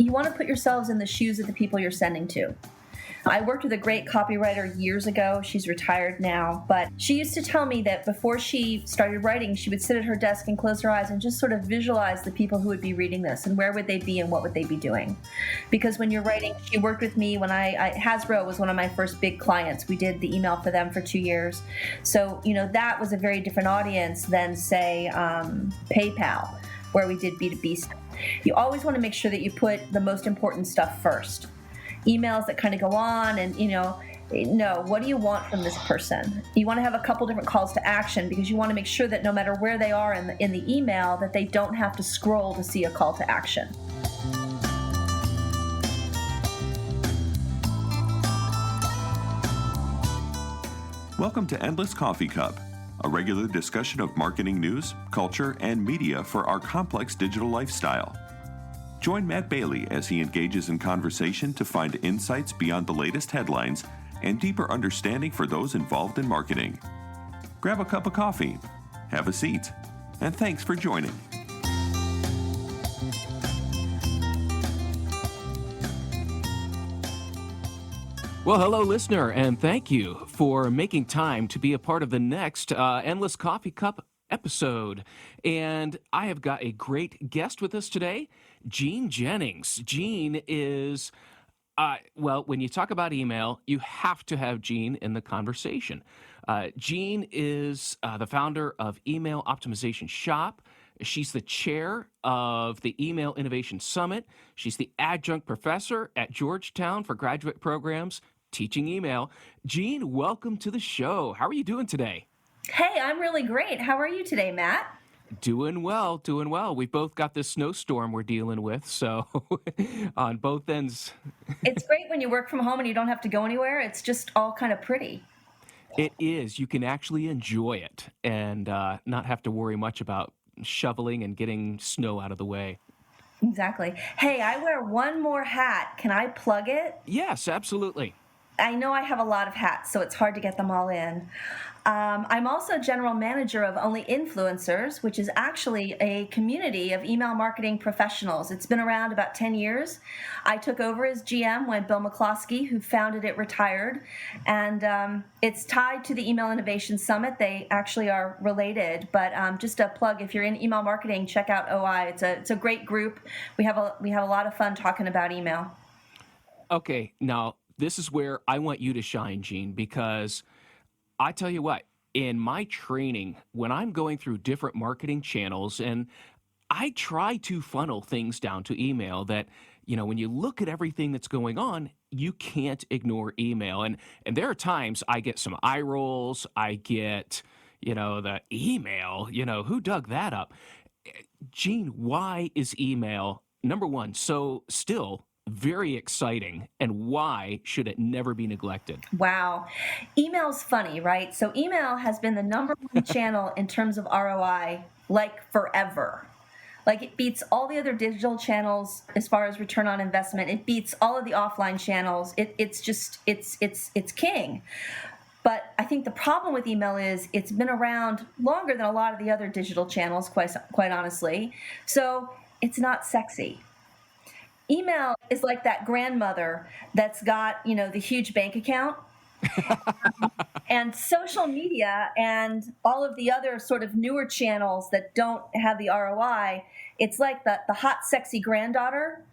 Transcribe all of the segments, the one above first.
you want to put yourselves in the shoes of the people you're sending to. I worked with a great copywriter years ago. She's retired now, but she used to tell me that before she started writing, she would sit at her desk and close her eyes and just sort of visualize the people who would be reading this and where would they be and what would they be doing. Because when you're writing, she worked with me when Hasbro was one of my first big clients. We did the email for them for 2 years. So, that was a very different audience than, say, PayPal, where we did B2B stuff. You always want to make sure that you put the most important stuff first. Emails that kind of go on and, no, what do you want from this person? You want to have a couple different calls to action because you want to make sure that no matter where they are in the email, that they don't have to scroll to see a call to action. Welcome to Endless Coffee Cup, a regular discussion of marketing news, culture, and media for our complex digital lifestyle. Join Matt Bailey as he engages in conversation to find insights beyond the latest headlines and deeper understanding for those involved in marketing. Grab a cup of coffee, have a seat, and thanks for joining. Well, hello, listener, and thank you for making time to be a part of the next Endless Coffee Cup episode. And I have got a great guest with us today, Jean Jennings. Jean is, when you talk about email, you have to have Jean in the conversation. Jean is the founder of Email Optimization Shop. She's the chair of the Email Innovation Summit. She's the adjunct professor at Georgetown for graduate programs teaching email. Jean, welcome to the show. How are you doing today? Hey, I'm really great. How are you today, Matt? Doing well. We've both got this snowstorm we're dealing with, so on both ends. It's great when you work from home and you don't have to go anywhere. It's just all kind of pretty. It is. You can actually enjoy it and not have to worry much about shoveling and getting snow out of the way. Exactly. Hey, I wear one more hat. Can I plug it? Yes, absolutely. I know I have a lot of hats, so it's hard to get them all in. I'm also general manager of Only Influencers, which is actually a community of email marketing professionals. It's been around about 10 years. I took over as GM when Bill McCloskey, who founded it, retired. And it's tied to the Email Innovation Summit. They actually are related. But just a plug, if you're in email marketing, check out OI. It's a great group. We have a lot of fun talking about email. Okay, now this is where I want you to shine, Jean, because I tell you what, in my training, when I'm going through different marketing channels, and I try to funnel things down to email that, when you look at everything that's going on, you can't ignore email. And there are times I get some eye rolls, I get, the email, who dug that up? Jean, why is email, number one, so still very exciting, and why should it never be neglected? Wow. Email's funny, right? So email has been the number one channel in terms of ROI, like forever. Like it beats all the other digital channels as far as return on investment. It beats all of the offline channels. It's king. But I think the problem with email is it's been around longer than a lot of the other digital channels, quite honestly. So it's not sexy. Email is like that grandmother that's got, the huge bank account. And social media and all of the other sort of newer channels that don't have the ROI, it's like the hot, sexy granddaughter.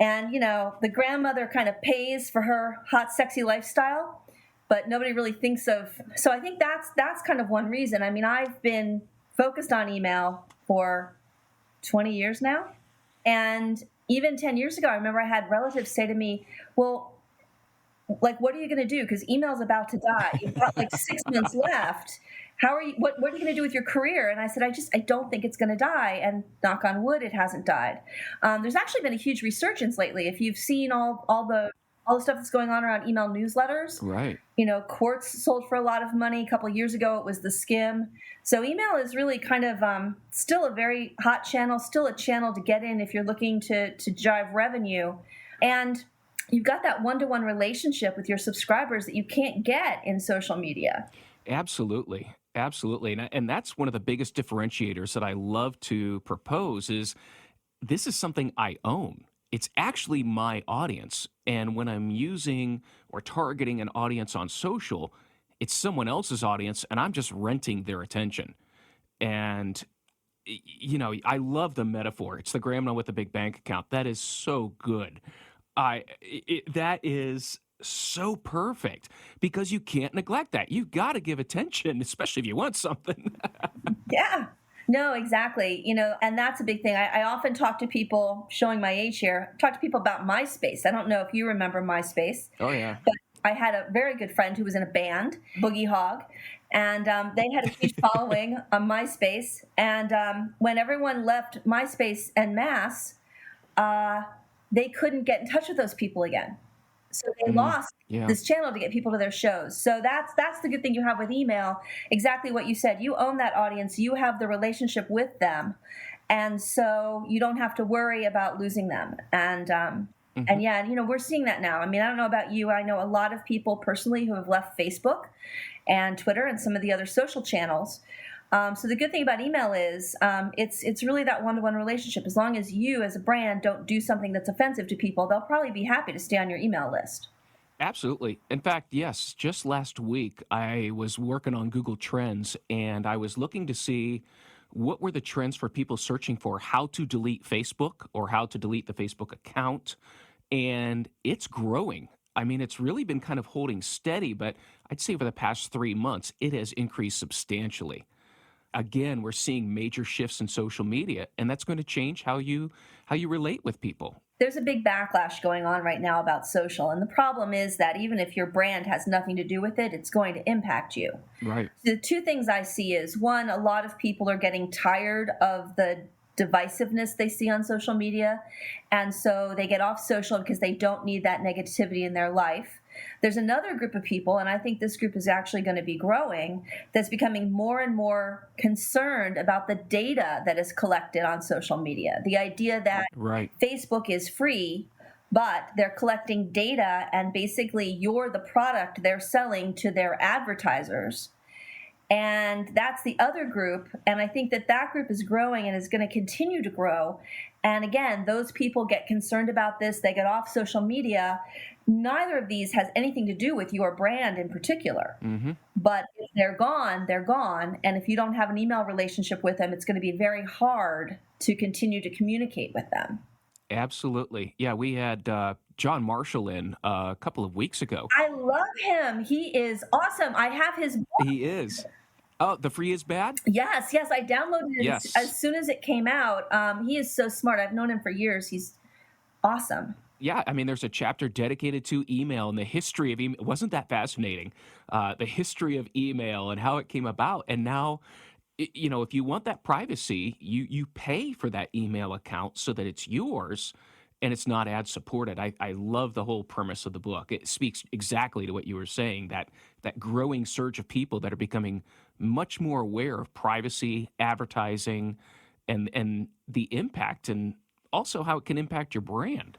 And, the grandmother kind of pays for her hot, sexy lifestyle, but nobody really thinks of. So I think that's kind of one reason. I mean, I've been focused on email for 20 years now. And even 10 years ago, I remember I had relatives say to me, well, like, what are you going to do? Because email's about to die. You've got like 6 months left. How are you? What are you going to do with your career? And I said, I don't think it's going to die. And knock on wood, it hasn't died. There's actually been a huge resurgence lately. If you've seen all the stuff that's going on around email newsletters, right? Quartz sold for a lot of money. A couple of years ago, it was the Skim. So email is really kind of still a very hot channel, still a channel to get in if you're looking to drive revenue. And you've got that one-to-one relationship with your subscribers that you can't get in social media. Absolutely. And that's one of the biggest differentiators that I love to propose is this is something I own. it's actually my audience. And when I'm using or targeting an audience on social, it's someone else's audience, and I'm just renting their attention. And I love the metaphor. It's the grandma with the big bank account. That is so good. That is so perfect because you can't neglect that. You got to give attention, especially if you want something. Yeah. No, exactly. And that's a big thing. I often talk to people, showing my age here, talk to people about MySpace. I don't know if you remember MySpace. Oh, yeah. But I had a very good friend who was in a band, Boogie Hog, and they had a huge following on MySpace. And when everyone left MySpace en masse, they couldn't get in touch with those people again. So they lost this channel to get people to their shows. So that's the good thing you have with email. Exactly what you said. You own that audience. You have the relationship with them. And so you don't have to worry about losing them. And we're seeing that now. I mean, I don't know about you. I know a lot of people personally who have left Facebook and Twitter and some of the other social channels. So the good thing about email is it's really that one-to-one relationship. As long as you as a brand don't do something that's offensive to people, they'll probably be happy to stay on your email list. Absolutely. In fact, yes, just last week I was working on Google Trends and I was looking to see what were the trends for people searching for how to delete Facebook or how to delete the Facebook account. And it's growing. I mean, it's really been kind of holding steady, but I'd say over the past 3 months, it has increased substantially. Again, we're seeing major shifts in social media, and that's going to change how you relate with people. There's a big backlash going on right now about social, and the problem is that even if your brand has nothing to do with it, it's going to impact you. Right. The two things I see is, one, a lot of people are getting tired of the divisiveness they see on social media, and so they get off social because they don't need that negativity in their life. There's another group of people, and I think this group is actually going to be growing, that's becoming more and more concerned about the data that is collected on social media. The idea that Facebook is free, but they're collecting data, and basically you're the product they're selling to their advertisers. And that's the other group, and I think that group is growing and is going to continue to grow. And again, those people get concerned about this. They get off social media. Neither of these has anything to do with your brand in particular. Mm-hmm. But if they're gone, they're gone. And if you don't have an email relationship with them, it's going to be very hard to continue to communicate with them. Absolutely. Yeah, we had John Marshall in a couple of weeks ago. I love him. He is awesome. I have his book. He is. Oh, The Free is Bad? Yes. I downloaded it as soon as it came out. He is so smart. I've known him for years. He's awesome. Yeah, I mean, there's a chapter dedicated to email and the history of email. Wasn't that fascinating? The history of email and how it came about. And now, if you want that privacy, you pay for that email account so that it's yours and it's not ad supported. I love the whole premise of the book. It speaks exactly to what you were saying, that growing surge of people that are becoming much more aware of privacy, advertising, and the impact, and also how it can impact your brand.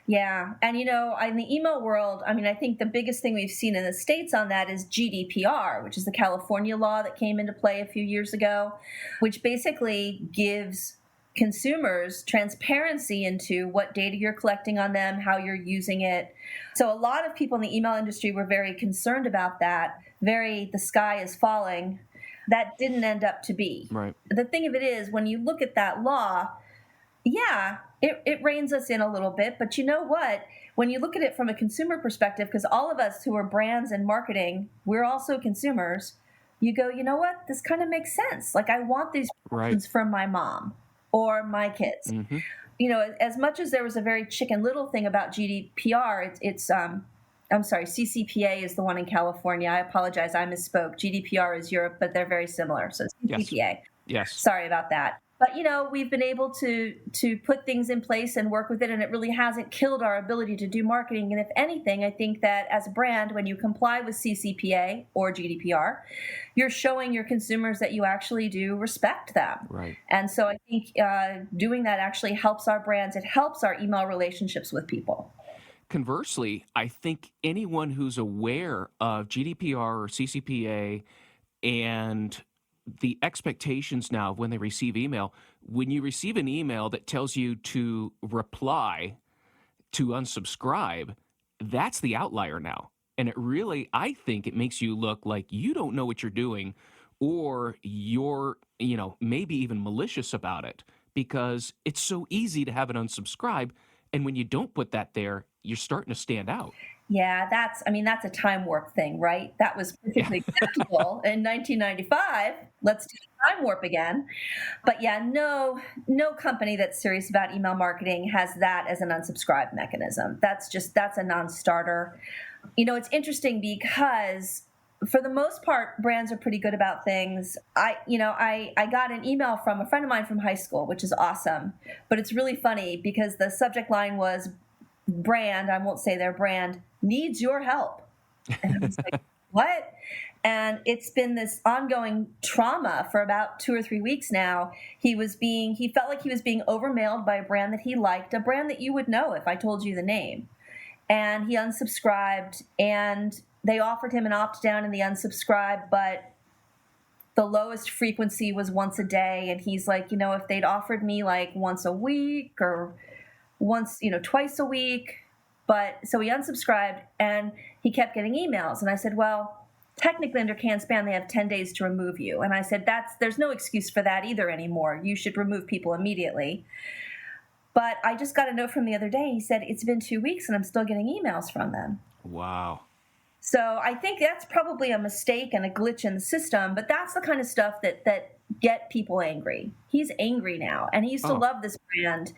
Yeah. And, in the email world, I think the biggest thing we've seen in the States on that is GDPR, which is the California law that came into play a few years ago, which basically gives consumers transparency into what data you're collecting on them, how you're using it. So a lot of people in the email industry were very concerned about that. The sky is falling. That didn't end up to be. Right. The thing of it is, when you look at that law, yeah, it reins us in a little bit. But you know what? When you look at it from a consumer perspective, because all of us who are brands and marketing, we're also consumers, you go, you know what? This kind of makes sense. Like, I want these questions from my mom or my kids. Mm-hmm. As much as there was a very Chicken Little thing about GDPR, CCPA is the one in California. I apologize, I misspoke. GDPR is Europe, but they're very similar. So CCPA. Yes. Sorry about that. But, we've been able to put things in place and work with it, and it really hasn't killed our ability to do marketing. And if anything, I think that as a brand, when you comply with CCPA or GDPR, you're showing your consumers that you actually do respect them. Right. And so I think doing that actually helps our brands. It helps our email relationships with people. Conversely, I think anyone who's aware of GDPR or CCPA and the expectations now of when they receive email, when you receive an email that tells you to reply to unsubscribe, that's the outlier now. And it really, I think it makes you look like you don't know what you're doing, or you're, maybe even malicious about it, because it's so easy to have an unsubscribe. And when you don't put that there, you're starting to stand out. Yeah, that's a time warp thing, right? That was Yeah. particularly acceptable in 1995. Let's do time warp again. But yeah, no company that's serious about email marketing has that as an unsubscribe mechanism. That's a non-starter. It's interesting because for the most part, brands are pretty good about things. I got an email from a friend of mine from high school, which is awesome. But it's really funny because the subject line was brand, I won't say their brand, needs your help. And I was like, what? And it's been this ongoing trauma for about 2 or 3 weeks now. He felt like he was being overmailed by a brand that he liked, a brand that you would know if I told you the name. And he unsubscribed, and they offered him an opt-down in the unsubscribe, but the lowest frequency was once a day. And he's like, if they'd offered me like once a week or once, twice a week. But so he unsubscribed, and he kept getting emails. And I said, well, technically under CAN-SPAM, they have 10 days to remove you. And I said, there's no excuse for that either anymore. You should remove people immediately. But I just got a note from the other day. He said, it's been 2 weeks and I'm still getting emails from them. Wow. So I think that's probably a mistake and a glitch in the system, but that's the kind of stuff that get people angry. He's angry now, and he used to love this brand.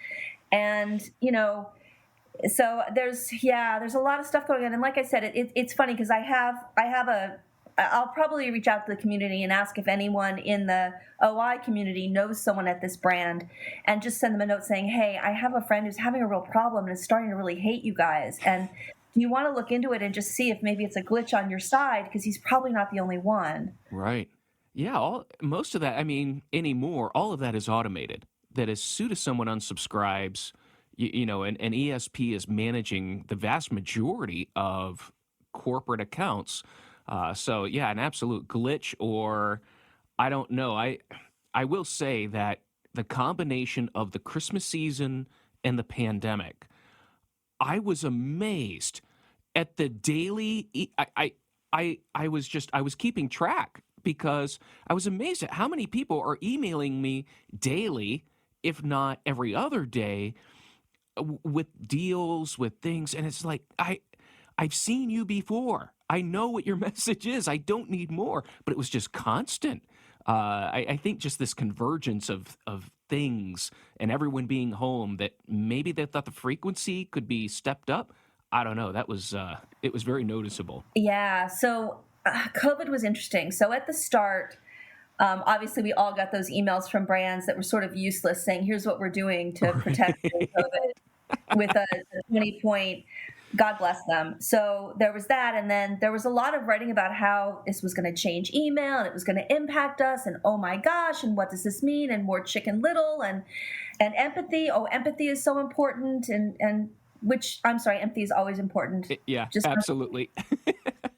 And, so there's a lot of stuff going on. And like I said, it's funny because I'll probably reach out to the community and ask if anyone in the OI community knows someone at this brand, and just send them a note saying, hey, I have a friend who's having a real problem and is starting to really hate you guys. And do you want to look into it and just see if maybe it's a glitch on your side? Because he's probably not the only one. Right. Yeah. Most of that, anymore, all of that is automated. That as soon as someone unsubscribes, and ESP is managing the vast majority of corporate accounts. So yeah, an absolute glitch, or I don't know. I will say that the combination of the Christmas season and the pandemic, I was amazed at the daily. I was keeping track because I was amazed at how many people are emailing me daily, if not every other day, with deals, with things, and it's like I've seen you before. I know what your message is. I don't need more. But it was just constant. I think just this convergence of things and everyone being home, that maybe they thought the frequency could be stepped up. I don't know. That was it was very noticeable. Yeah. So COVID was interesting. So at the start, obviously we all got those emails from brands that were sort of useless, saying, here's what we're doing to protect COVID with a 20-point, God bless them. So there was that. And then there was a lot of writing about how this was going to change email and it was going to impact us. And oh my gosh, and what does this mean? And more Chicken Little and empathy. Oh, empathy is so important. And which, I'm sorry, empathy is always important. Yeah, absolutely.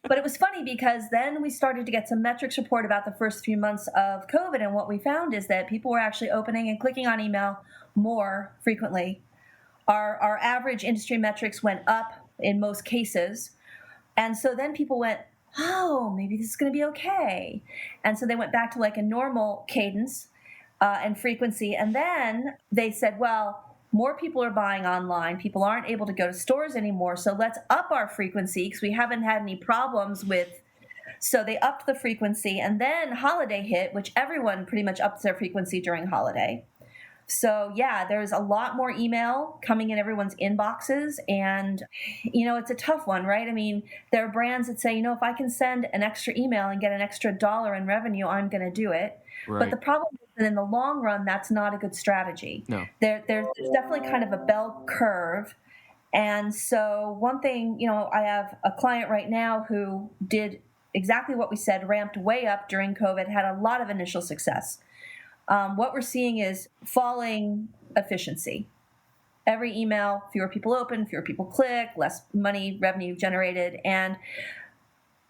But it was funny because then we started to get some metrics report about the first few months of COVID. And what we found is that people were actually opening and clicking on email more frequently. Our average industry metrics went up in most cases. And so then people went, oh, maybe this is going to be okay. And so they went back to like a normal cadence and frequency. And then they said, well, more people are buying online. People aren't able to go to stores anymore. So let's up our frequency because we haven't had any problems with. So they upped the frequency. And then holiday hit, which everyone pretty much ups their frequency during holiday. So yeah, there's a lot more email coming in everyone's inboxes. And, it's a tough one, right? I mean, there are brands that say, if I can send an extra email and get an extra $1 in revenue, I'm going to do it. Right. But the problem is that in the long run, that's not a good strategy. No. There's definitely kind of a bell curve. And so one thing, I have a client right now who did exactly what we said, ramped way up during COVID, had a lot of initial success. What we're seeing is falling efficiency. Every email, fewer people open, fewer people click, less money, revenue generated. And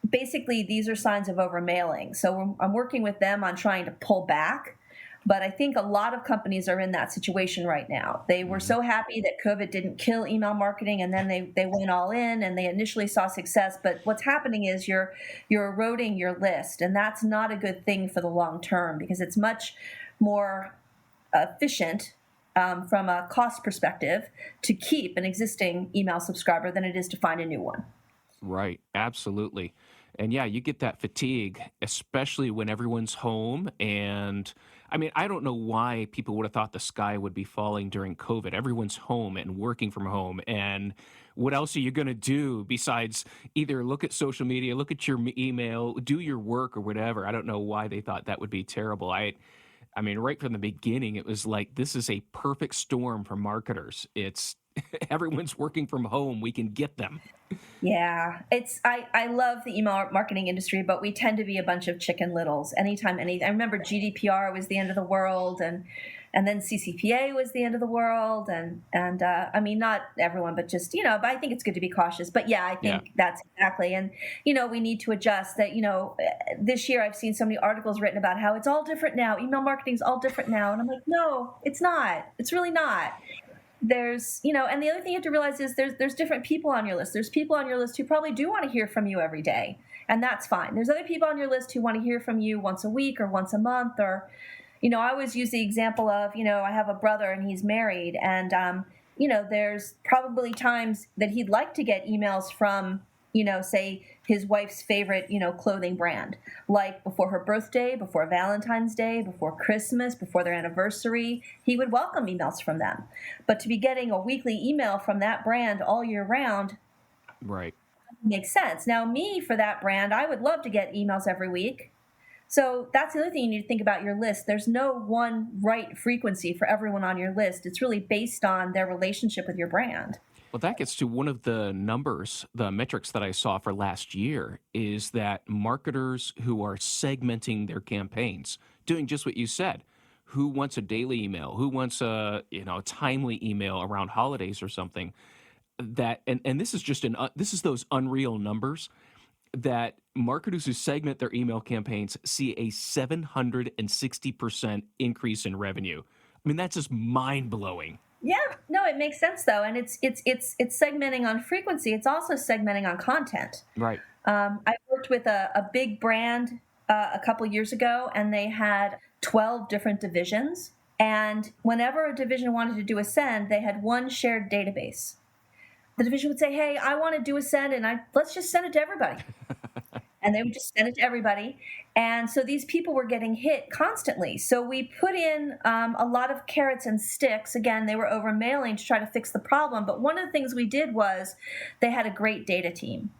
basically, these are signs of overmailing. So I'm working with them on trying to pull back. But I think a lot of companies are in that situation right now. They were so happy that COVID didn't kill email marketing, and then they went all in and they initially saw success. But what's happening is you're eroding your list, and that's not a good thing for the long term, because it's much more efficient from a cost perspective to keep an existing email subscriber than it is to find a new one. Right, absolutely. And yeah, you get that fatigue, especially when everyone's home. And I mean, I don't know why people would have thought the sky would be falling during COVID. Everyone's home and working from home. And what else are you going to do besides either look at social media, look at your email, do your work or whatever? I don't know why they thought that would be terrible. I mean, right from the beginning, it was like, this is a perfect storm for marketers. It's everyone's working from home. We can get them. Yeah, I love the email marketing industry, but we tend to be a bunch of chicken littles. I remember GDPR was the end of the world, and then CCPA was the end of the world, and I mean, not everyone, but just, but I think it's good to be cautious. But yeah, I think that's exactly, and we need to adjust that. This year I've seen so many articles written about how it's all different now. Email marketing's all different now, and I'm like, no, it's not. It's really not. There's, and the other thing you have to realize is there's different people on your list. There's people on your list who probably do want to hear from you every day, and that's fine. There's other people on your list who want to hear from you once a week or once a month, or, I always use the example of, I have a brother and he's married, and, there's probably times that he'd like to get emails from, say his wife's favorite, clothing brand, like before her birthday, before Valentine's Day, before Christmas, before their anniversary. He would welcome emails from them. But to be getting a weekly email from that brand all year round, right, makes sense. Now, me, for that brand, I would love to get emails every week. So that's the other thing you need to think about your list. There's no one right frequency for everyone on your list. It's really based on their relationship with your brand. Well, that gets to one of the numbers, the metrics that I saw for last year, is that marketers who are segmenting their campaigns, doing just what you said, who wants a daily email, who wants a timely email around holidays or something, that and this is just this is those unreal numbers, that marketers who segment their email campaigns see a 760% increase in revenue. I mean, that's just mind blowing. Yeah, no, it makes sense though, and it's segmenting on frequency. It's also segmenting on content. Right. I worked with a big brand a couple years ago, and they had 12 different divisions. And whenever a division wanted to do a send, they had one shared database. The division would say, "Hey, I want to do a send, and let's just send it to everybody." And they would just send it to everybody. And so these people were getting hit constantly. So we put in a lot of carrots and sticks. Again, they were over mailing to try to fix the problem. But one of the things we did was they had a great data team.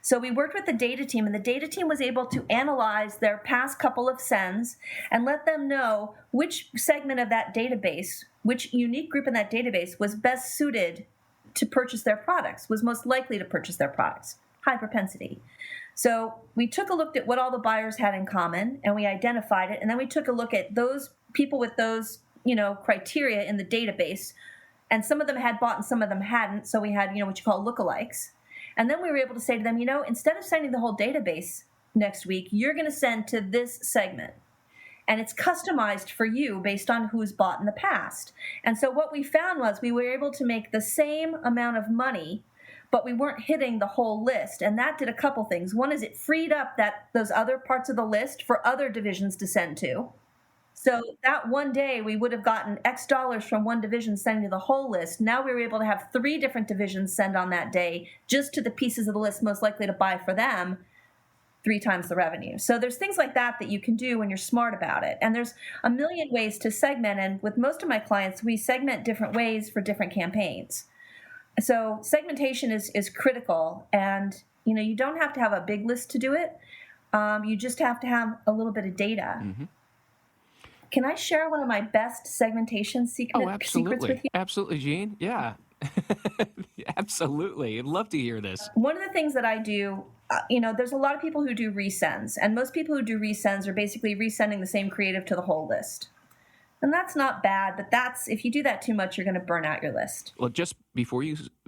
So we worked with the data team, and the data team was able to analyze their past couple of sends and let them know which segment of that database, which unique group in that database was best suited to purchase their products, was most likely to purchase their products, high propensity. So we took a look at what all the buyers had in common, and we identified it. And then we took a look at those people with those, criteria in the database. And some of them had bought and some of them hadn't. So we had, what you call lookalikes. And then we were able to say to them, instead of sending the whole database next week, you're going to send to this segment. And it's customized for you based on who's bought in the past. And so what we found was we were able to make the same amount of money, but we weren't hitting the whole list. And that did a couple things. One is it freed up those other parts of the list for other divisions to send to. So that one day we would have gotten X dollars from one division sending to the whole list. Now we were able to have 3 different divisions send on that day just to the pieces of the list most likely to buy for them, 3 times the revenue. So there's things like that you can do when you're smart about it. And there's a million ways to segment. And with most of my clients, we segment different ways for different campaigns. So segmentation is critical, and you don't have to have a big list to do it. You just have to have a little bit of data. Mm-hmm. Can I share one of my best segmentation secrets with you? Absolutely, Jean. Yeah, absolutely. I'd love to hear this. One of the things that I do, there's a lot of people who do resends, and most people who do resends are basically resending the same creative to the whole list. And that's not bad, but if you do that too much, you're going to burn out your list. Well, just before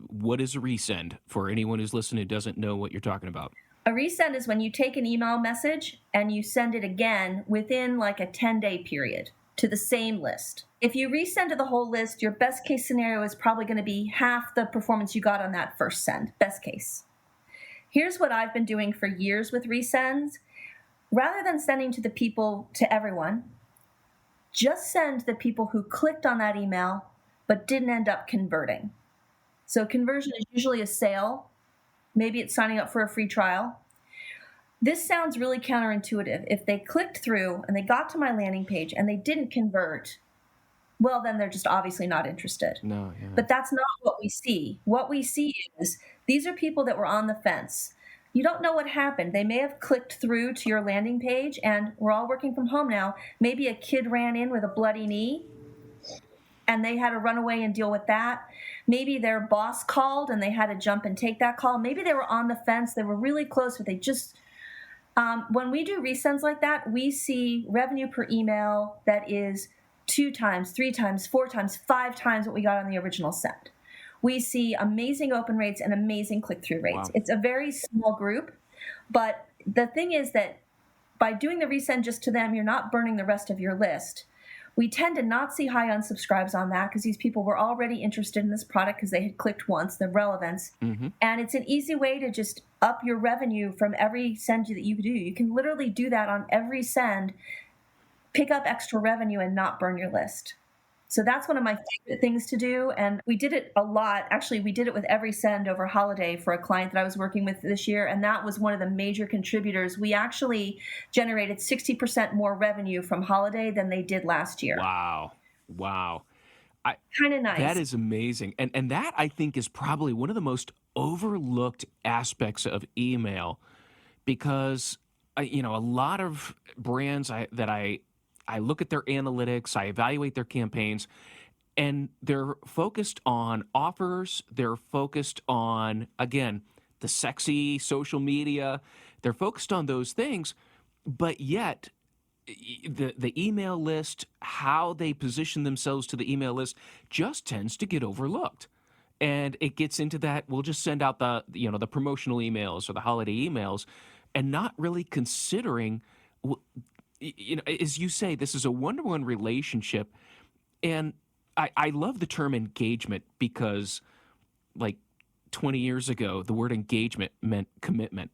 what is a resend for anyone who's listening who doesn't know what you're talking about? A resend is when you take an email message and you send it again within like a 10-day period. to the same list. If you resend to the whole list, your best case scenario is probably going to be half the performance you got on that first send, best case. Here's what I've been doing for years with resends. Rather than sending to the people, to everyone, just send the people who clicked on that email but didn't end up converting. So conversion is usually a sale. Maybe it's signing up for a free trial. This sounds really counterintuitive. If they clicked through and they got to my landing page and they didn't convert, well, then they're just obviously not interested. No, yeah. But that's not what we see. What we see is these are people that were on the fence. You don't know what happened. They may have clicked through to your landing page, and we're all working from home now. Maybe a kid ran in with a bloody knee, and they had to run away and deal with that. Maybe their boss called, and they had to jump and take that call. Maybe they were on the fence. They were really close, but they just... when we do resends like that, we see revenue per email that is 2 times, 3 times, 4 times, 5 times what we got on the original send. We see amazing open rates and amazing click-through rates. Wow. It's a very small group, but the thing is that by doing the resend just to them, you're not burning the rest of your list. We tend to not see high unsubscribes on that because these people were already interested in this product because they had clicked once, the relevance. Mm-hmm. And it's an easy way to just up your revenue from every send that you do. You can literally do that on every send, pick up extra revenue and not burn your list. So that's one of my favorite things to do. And we did it a lot. Actually, we did it with every send over holiday for a client that I was working with this year. And that was one of the major contributors. We actually generated 60% more revenue from holiday than they did last year. Wow. Kind of nice. That is amazing. And that, I think, is probably one of the most overlooked aspects of email because, a lot of brands that I look at their analytics, I evaluate their campaigns, and they're focused on offers. They're focused on, again, the sexy social media. They're focused on those things, but yet the email list, how they position themselves to the email list just tends to get overlooked. And it gets into that, we'll just send out the promotional emails or the holiday emails and not really considering, as you say, this is a one-to-one relationship. And I love the term engagement because, like 20 years ago, the word engagement meant commitment.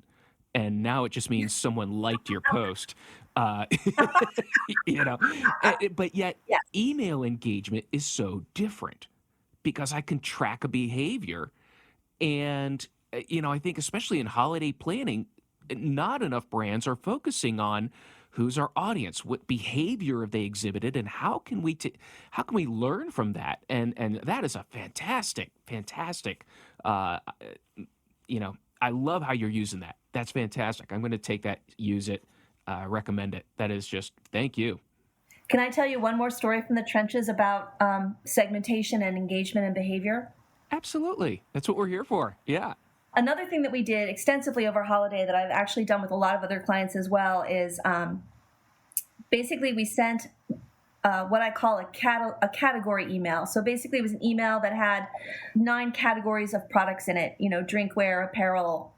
And now it just means someone liked your post. But yet email engagement is so different because I can track a behavior. And, I think especially in holiday planning, not enough brands are focusing on who's our audience, what behavior have they exhibited, and how can we learn from that? And that is a fantastic. I love how you're using that. That's fantastic. I'm going to take that, use it, recommend it. That is just, thank you. Can I tell you one more story from the trenches about segmentation and engagement and behavior? Absolutely. That's what we're here for. Yeah. Another thing that we did extensively over holiday that I've actually done with a lot of other clients as well is basically we sent what I call a category email. So basically it was an email that had 9 categories of products in it, drinkware, apparel,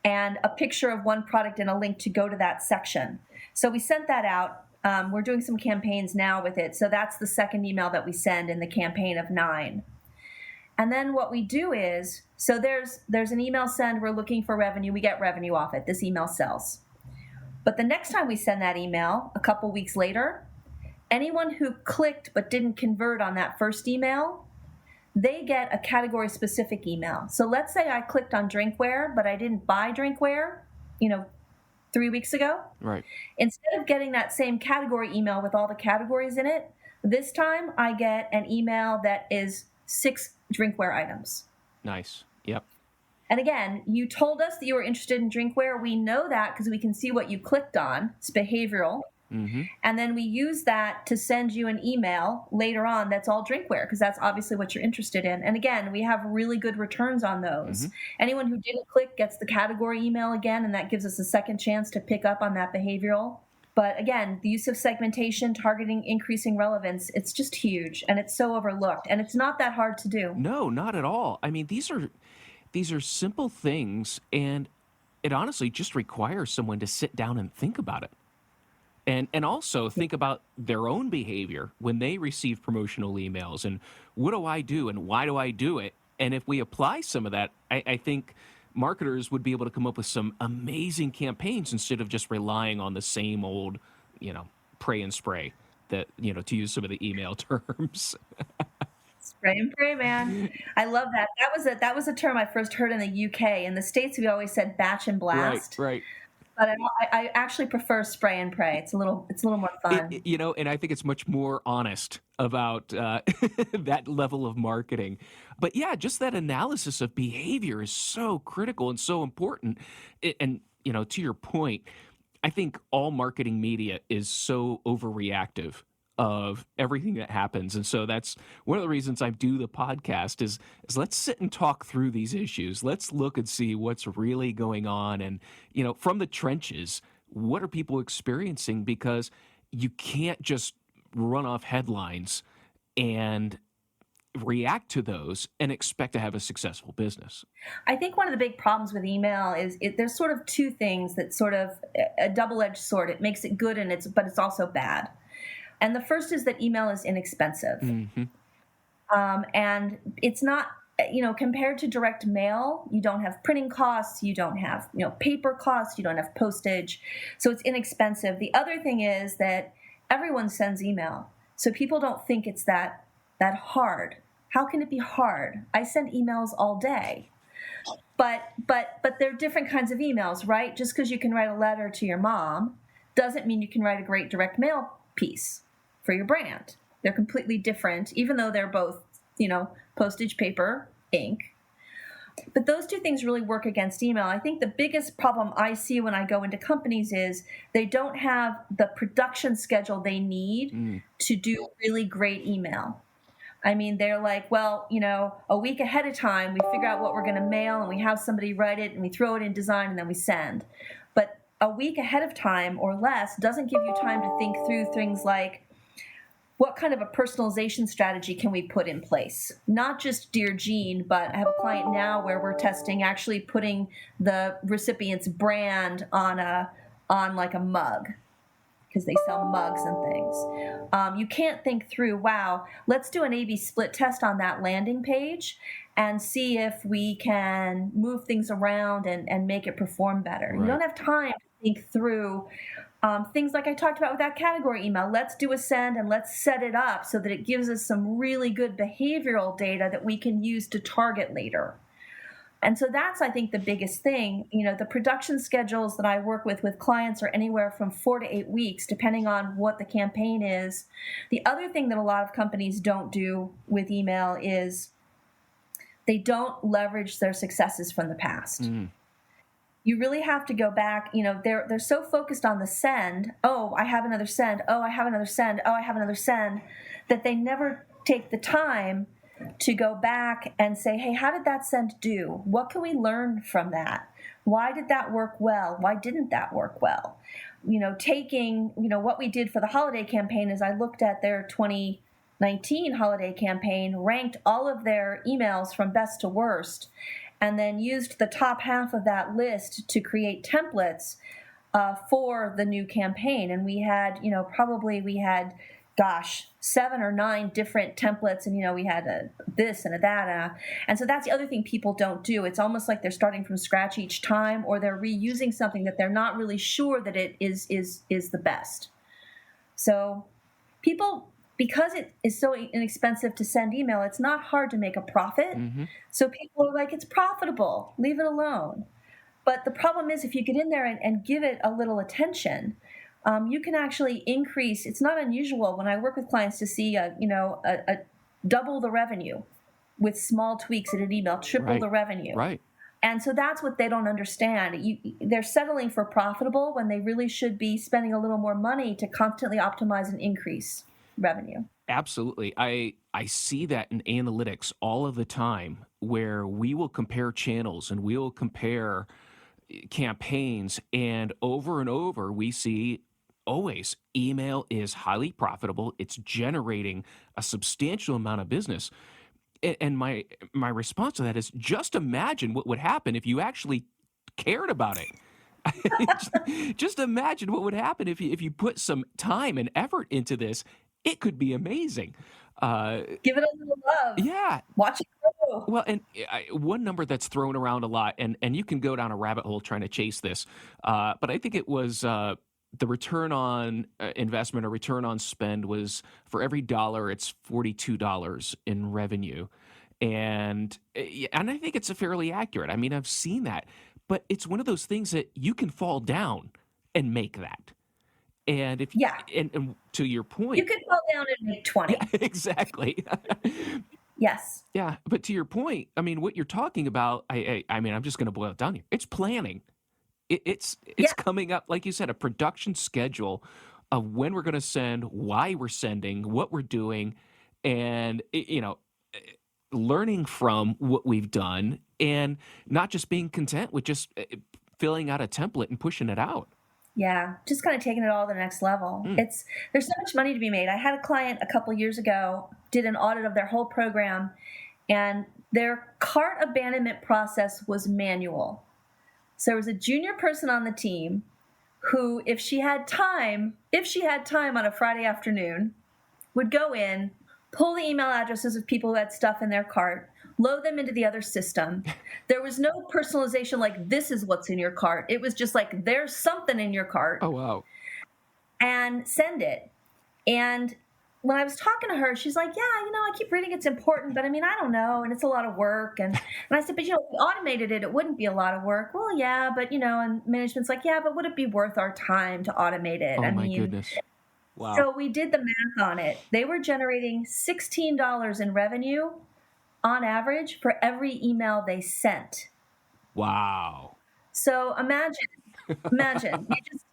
and a picture of one product and a link to go to that section. So we sent that out. We're doing some campaigns now with it. So that's the second email that we send in the campaign of 9. And then what we do is, so there's an email send, we're looking for revenue, we get revenue off it, this email sells. But the next time we send that email, a couple weeks later, anyone who clicked but didn't convert on that first email, they get a category-specific email. So let's say I clicked on drinkware, but I didn't buy drinkware, 3 weeks ago. Right. Instead of getting that same category email with all the categories in it, this time I get an email that is 6 drinkware items. Nice. Yep. And again, you told us that you were interested in drinkware. We know that because we can see what you clicked on. It's behavioral. Mm-hmm. And then we use that to send you an email later on that's all drinkware because that's obviously what you're interested in. And again, we have really good returns on those. Mm-hmm. Anyone who didn't click gets the category email again, and that gives us a second chance to pick up on that behavioral. But again, the use of segmentation, targeting, increasing relevance, it's just huge, and it's so overlooked, and it's not that hard to do. No, not at all. I mean, these are simple things, and it honestly just requires someone to sit down and think about it. And also think about their own behavior when they receive promotional emails and what do I do and why do I do it? And if we apply some of that, I think marketers would be able to come up with some amazing campaigns instead of just relying on the same old, pray and spray that, to use some of the email terms. Spray and pray, man. I love that. That was a term I first heard in the UK. In the States, we always said batch and blast. Right. But I actually prefer spray and pray. It's a little more fun. And I think it's much more honest about that level of marketing. But yeah, just that analysis of behavior is so critical and so important. And to your point, I think all marketing media is so overreactive of everything that happens. And so that's one of the reasons I do the podcast is let's sit and talk through these issues. Let's look and see what's really going on. And, from the trenches, what are people experiencing? Because you can't just run off headlines and react to those and expect to have a successful business. I think one of the big problems with email is there's sort of two things that sort of a double-edged sword. It makes it good but it's also bad. And the first is that email is inexpensive. Mm-hmm. And it's not, compared to direct mail, you don't have printing costs, you don't have, paper costs, you don't have postage. So it's inexpensive. The other thing is that everyone sends email. So people don't think it's that hard. How can it be hard? I send emails all day. But they're different kinds of emails, right? Just because you can write a letter to your mom doesn't mean you can write a great direct mail piece for your brand. They're completely different, even though they're both, postage, paper, ink. But those two things really work against email. I think the biggest problem I see when I go into companies is they don't have the production schedule they need to do really great email. I mean, they're like, well, a week ahead of time, we figure out what we're going to mail and we have somebody write it and we throw it in design and then we send. But a week ahead of time or less doesn't give you time to think through things like, what kind of a personalization strategy can we put in place? Not just Dear Jean, but I have a client now where we're testing actually putting the recipient's brand on like a mug, because they sell mugs and things. You can't think through, wow, let's do an A/B split test on that landing page and see if we can move things around and make it perform better. Right. You don't have time to think through things like I talked about with that category email. Let's do a send and let's set it up so that it gives us some really good behavioral data that we can use to target later. And so that's, I think, the biggest thing. The production schedules that I work with clients are anywhere from 4 to 8 weeks, depending on what the campaign is. The other thing that a lot of companies don't do with email is they don't leverage their successes from the past. You really have to go back. They're so focused on the send. Oh, I have another send. Oh, I have another send. Oh, I have another send, that they never take the time to go back and say, hey, how did that send do? What can we learn from that? Why did that work well? Why didn't that work well? Taking, what we did for the holiday campaign is I looked at their 2019 holiday campaign, ranked all of their emails from best to worst, and then used the top half of that list to create templates for the new campaign. And we had, we had 7 or 9 different templates, and we had this and a that, and so that's the other thing people don't do. It's almost like they're starting from scratch each time, or they're reusing something that they're not really sure that it is the best. So people, because it is so inexpensive to send email, it's not hard to make a profit. Mm-hmm. So people are like, it's profitable, leave it alone. But the problem is, if you get in there and give it a little attention, you can actually increase. It's not unusual when I work with clients to see a double the revenue with small tweaks in an email, triple the revenue. Right. And so that's what they don't understand. They're settling for profitable when they really should be spending a little more money to constantly optimize and increase revenue. Absolutely. I see that in analytics all of the time, where we will compare channels and we will compare campaigns, and over we see always email is highly profitable. It's generating a substantial amount of business. And my response to that is, just imagine what would happen if you actually cared about it. Just imagine what would happen if you put some time and effort into this. It could be amazing. Give it a little love. Yeah. Watch it grow. Well, and one number that's thrown around a lot, and you can go down a rabbit hole trying to chase this, but I think it was the return on investment or return on spend was for every dollar, it's $42 in revenue. And I think it's a fairly accurate. I mean, I've seen that, but it's one of those things that you can fall down and make that. And if Yeah. and to your You point, could fall down and make 20. yeah, exactly. Yes. Yeah, but to your point, I mean, what you're talking about, I mean, I'm just going to boil it down here. It's planning. It's Yeah. coming up, like you said, a production schedule of when we're going to send, why we're sending, what we're doing, and learning from what we've done, and not just being content with just filling out a template and pushing it out. Yeah, just kind of taking it all to the next level. There's so much money to be made. I had a client a couple years ago, did an audit of their whole program, and their cart abandonment process was manual. So there was a junior person on the team who, if she had time on a Friday afternoon, would go in, pull the email addresses of people who had stuff in their cart, load them into the other system. There was no personalization like, this is what's in your cart. It was just like, there's something in your cart. Oh, wow. And send it. And when I was talking to her, she's like, yeah, I keep reading it's important, but I mean, I don't know, and it's a lot of work. And I said, but if we automated it, it wouldn't be a lot of work. Well, yeah, but and management's like, yeah, but would it be worth our time to automate it? Oh, my goodness. Wow. So we did the math on it. They were generating $16 in revenue on average for every email they sent. Wow. So imagine, you just,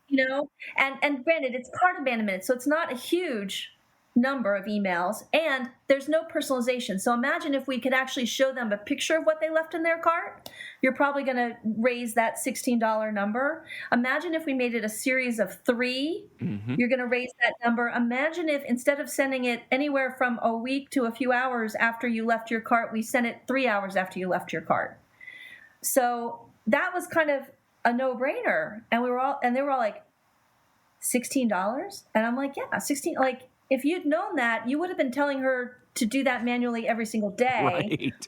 and granted, it's cart abandonment, so it's not a huge number of emails, and there's no personalization. So imagine if we could actually show them a picture of what they left in their cart. You're probably going to raise that $16 number. Imagine if we made it a series of 3. Mm-hmm. You're going to raise that number. Imagine if instead of sending it anywhere from a week to a few hours after you left your cart, we sent it 3 hours after you left your cart. So that was kind of a no-brainer. And they were all like, $16? And I'm like, yeah, 16. Like, if you'd known that, you would have been telling her to do that manually every single day. Right.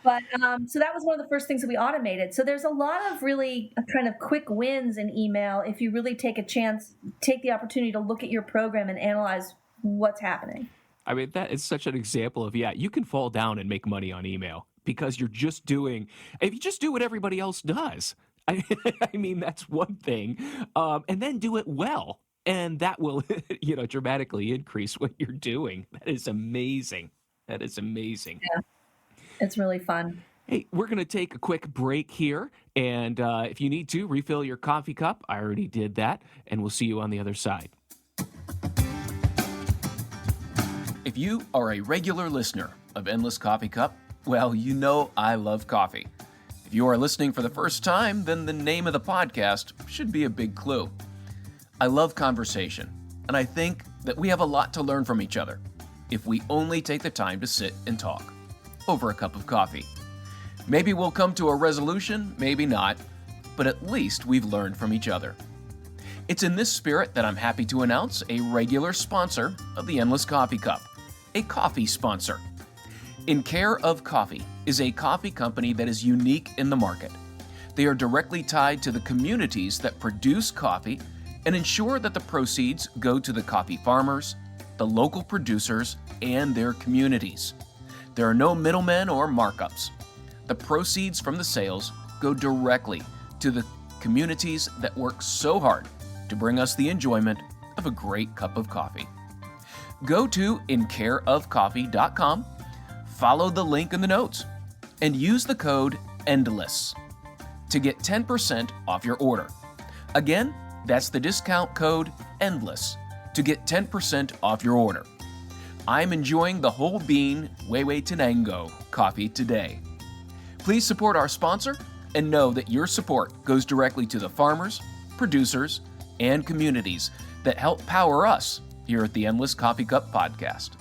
But so that was one of the first things that we automated. So there's a lot of really kind of quick wins in email if you really take the opportunity to look at your program and analyze what's happening. I mean, that is such an example of, you can fall down and make money on email because if you just do what everybody else does. I mean, that's one thing. And then do it well. And that will, dramatically increase what you're doing. That is amazing. Yeah, it's really fun. Hey, we're going to take a quick break here. And if you need to, refill your coffee cup. I already did that. And we'll see you on the other side. If you are a regular listener of Endless Coffee Cup, well, I love coffee. If you are listening for the first time, then the name of the podcast should be a big clue. I love conversation, and I think that we have a lot to learn from each other if we only take the time to sit and talk over a cup of coffee. Maybe we'll come to a resolution, maybe not, but at least we've learned from each other. It's in this spirit that I'm happy to announce a regular sponsor of the Endless Coffee Cup, a coffee sponsor. In Care of Coffee is a coffee company that is unique in the market. They are directly tied to the communities that produce coffee and ensure that the proceeds go to the coffee farmers, the local producers, and their communities. There are no middlemen or markups. The proceeds from the sales go directly to the communities that work so hard to bring us the enjoyment of a great cup of coffee. Go to incareofcoffee.com, follow the link in the notes, and use the code ENDLESS to get 10% off your order. Again, that's the discount code ENDLESS to get 10% off your order. I'm enjoying the whole bean Huehuetenango coffee today. Please support our sponsor and know that your support goes directly to the farmers, producers, and communities that help power us here at the Endless Coffee Cup Podcast.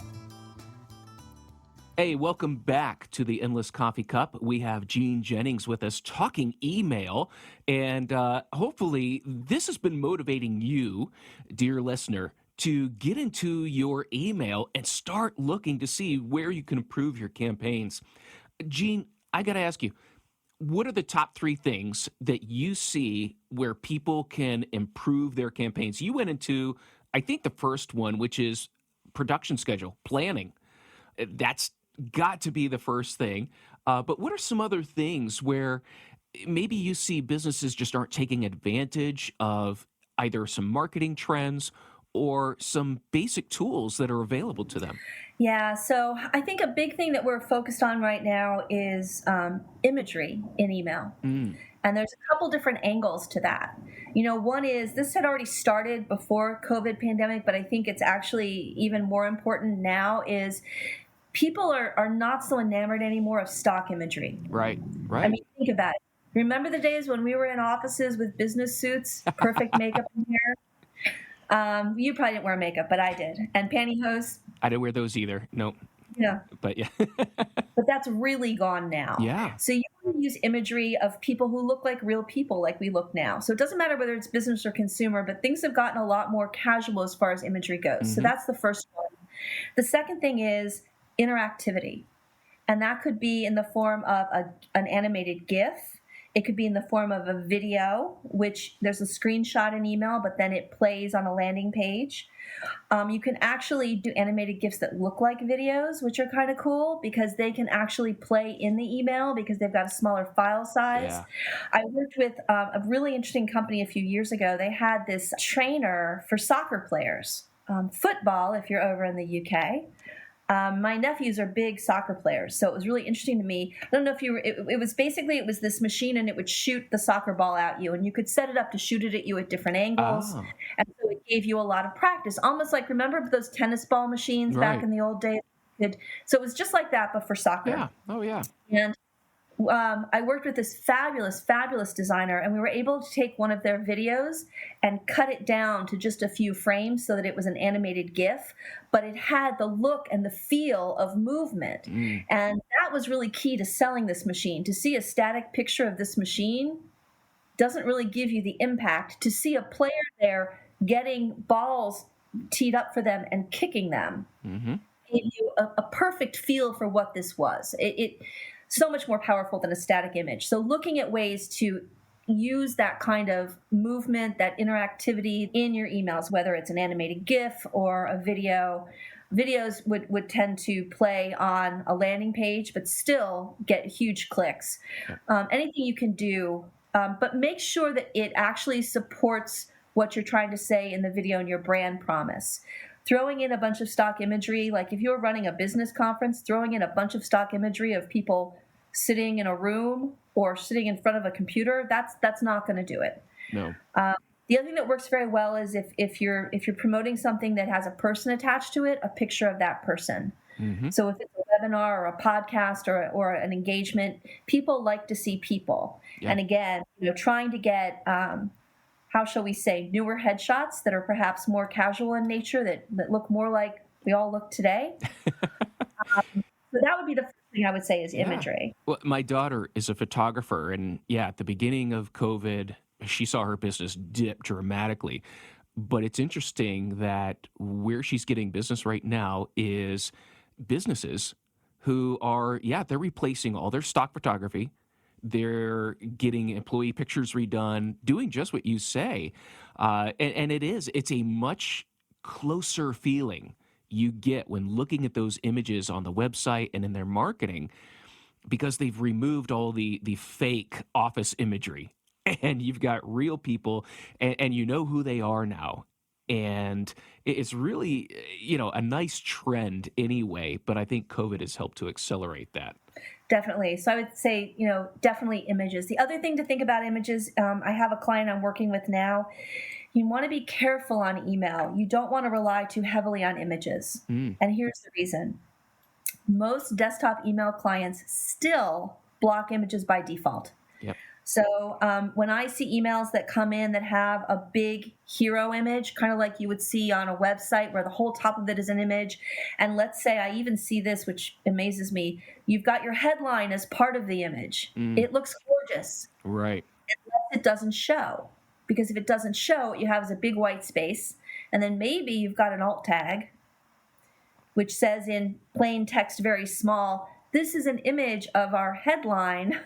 Hey, welcome back to the Endless Coffee Cup. We have Gene Jennings with us talking email. And hopefully, this has been motivating you, dear listener, to get into your email and start looking to see where you can improve your campaigns. Gene, I got to ask you, what are the top three things that you see where people can improve their campaigns? You went into, I think, the first one, which is production schedule, planning. That's got to be the first thing. But what are some other things where maybe you see businesses just aren't taking advantage of either some marketing trends or some basic tools that are available to them? Yeah, so I think a big thing that we're focused on right now is imagery in email. And there's a couple different angles to that. One is this had already started before COVID pandemic, but I think it's actually even more important now is people are not so enamored anymore of stock imagery. Right. I mean, think about it. Remember the days when we were in offices with business suits, perfect makeup and hair? You probably didn't wear makeup, but I did. And pantyhose. I didn't wear those either. Nope. Yeah. But yeah. But that's really gone now. Yeah. So you can use imagery of people who look like real people like we look now. So it doesn't matter whether it's business or consumer, but things have gotten a lot more casual as far as imagery goes. So that's the first one. The second thing is interactivity. And that could be in the form of an animated GIF. It could be in the form of a video, which there's a screenshot in email, but then it plays on a landing page. You can actually do animated GIFs that look like videos, which are kind of cool because they can actually play in the email because they've got a smaller file size. Yeah. I worked with a really interesting company a few years ago. They had this trainer for soccer players, football if you're over in the UK. My nephews are big soccer players, so it was really interesting to me. I don't know if you were, it was this machine and it would shoot the soccer ball at you and you could set it up to shoot it at you at different angles. Oh. And so it gave you a lot of practice, almost like, remember those tennis ball machines back in the old days? So it was just like that, but for soccer. Yeah. Oh, yeah. And I worked with this fabulous, fabulous designer, and we were able to take one of their videos and cut it down to just a few frames so that it was an animated GIF, but it had the look and the feel of movement. And that was really key to selling this machine. To see a static picture of this machine doesn't really give you the impact. To see a player there getting balls teed up for them and kicking them gave you a perfect feel for what this was. It so much more powerful than a static image. So looking at ways to use that kind of movement, that interactivity in your emails, whether it's an animated GIF or a video. Videos would tend to play on a landing page, but still get huge clicks. Anything you can do, but make sure that it actually supports what you're trying to say in the video and your brand promise. Throwing in a bunch of stock imagery, like if you're running a business conference, throwing in a bunch of stock imagery of people sitting in a room or sitting in front of a computer, that's not going to do it. No. The other thing that works very well is if you're promoting something that has a person attached to it, a picture of that person. So if it's a webinar or a podcast or an engagement, people like to see people. Yeah. And again, trying to get how shall we say, newer headshots that are perhaps more casual in nature, that look more like we all look today. So that would be the first thing I would say is imagery. Well, my daughter is a photographer, and at the beginning of COVID, she saw her business dip dramatically. But it's interesting that where she's getting business right now is businesses who are, they're replacing all their stock photography. They're getting employee pictures redone, doing just what you say. And it's a much closer feeling you get when looking at those images on the website and in their marketing, because they've removed all the fake office imagery and you've got real people and you know who they are now. And it's really, a nice trend anyway, but I think COVID has helped to accelerate that. Definitely. So I would say, definitely images. The other thing to think about images, I have a client I'm working with now. You want to be careful on email. You don't want to rely too heavily on images. And here's the reason. Most desktop email clients still block images by default. Yep. So when I see emails that come in that have a big hero image, kind of like you would see on a website where the whole top of it is an image, and let's say I even see this, which amazes me, you've got your headline as part of the image. Mm, It looks gorgeous right. unless it doesn't show. Because if it doesn't show, what you have is a big white space, and then maybe you've got an alt tag, which says in plain text, very small, this is an image of our headline,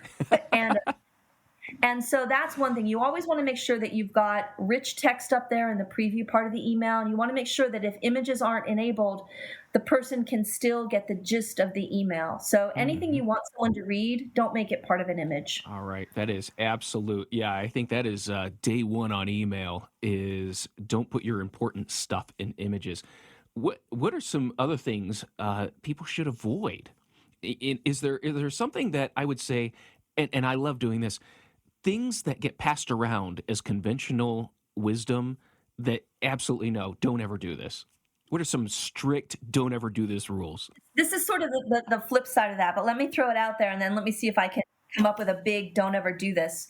and so that's one thing. You always want to make sure that you've got rich text up there in the preview part of the email. And you want to make sure that if images aren't enabled, the person can still get the gist of the email. So anything you want someone to read, don't make it part of an image. All right, that is absolute. Yeah, I think that is day one on email is don't put your important stuff in images. What are some other things people should avoid? Is there something that I would say, and I love doing this, things that get passed around as conventional wisdom that absolutely no, don't ever do this? What are some strict don't ever do this rules? This is sort of the flip side of that, but let me throw it out there and then let me see if I can come up with a big don't ever do this.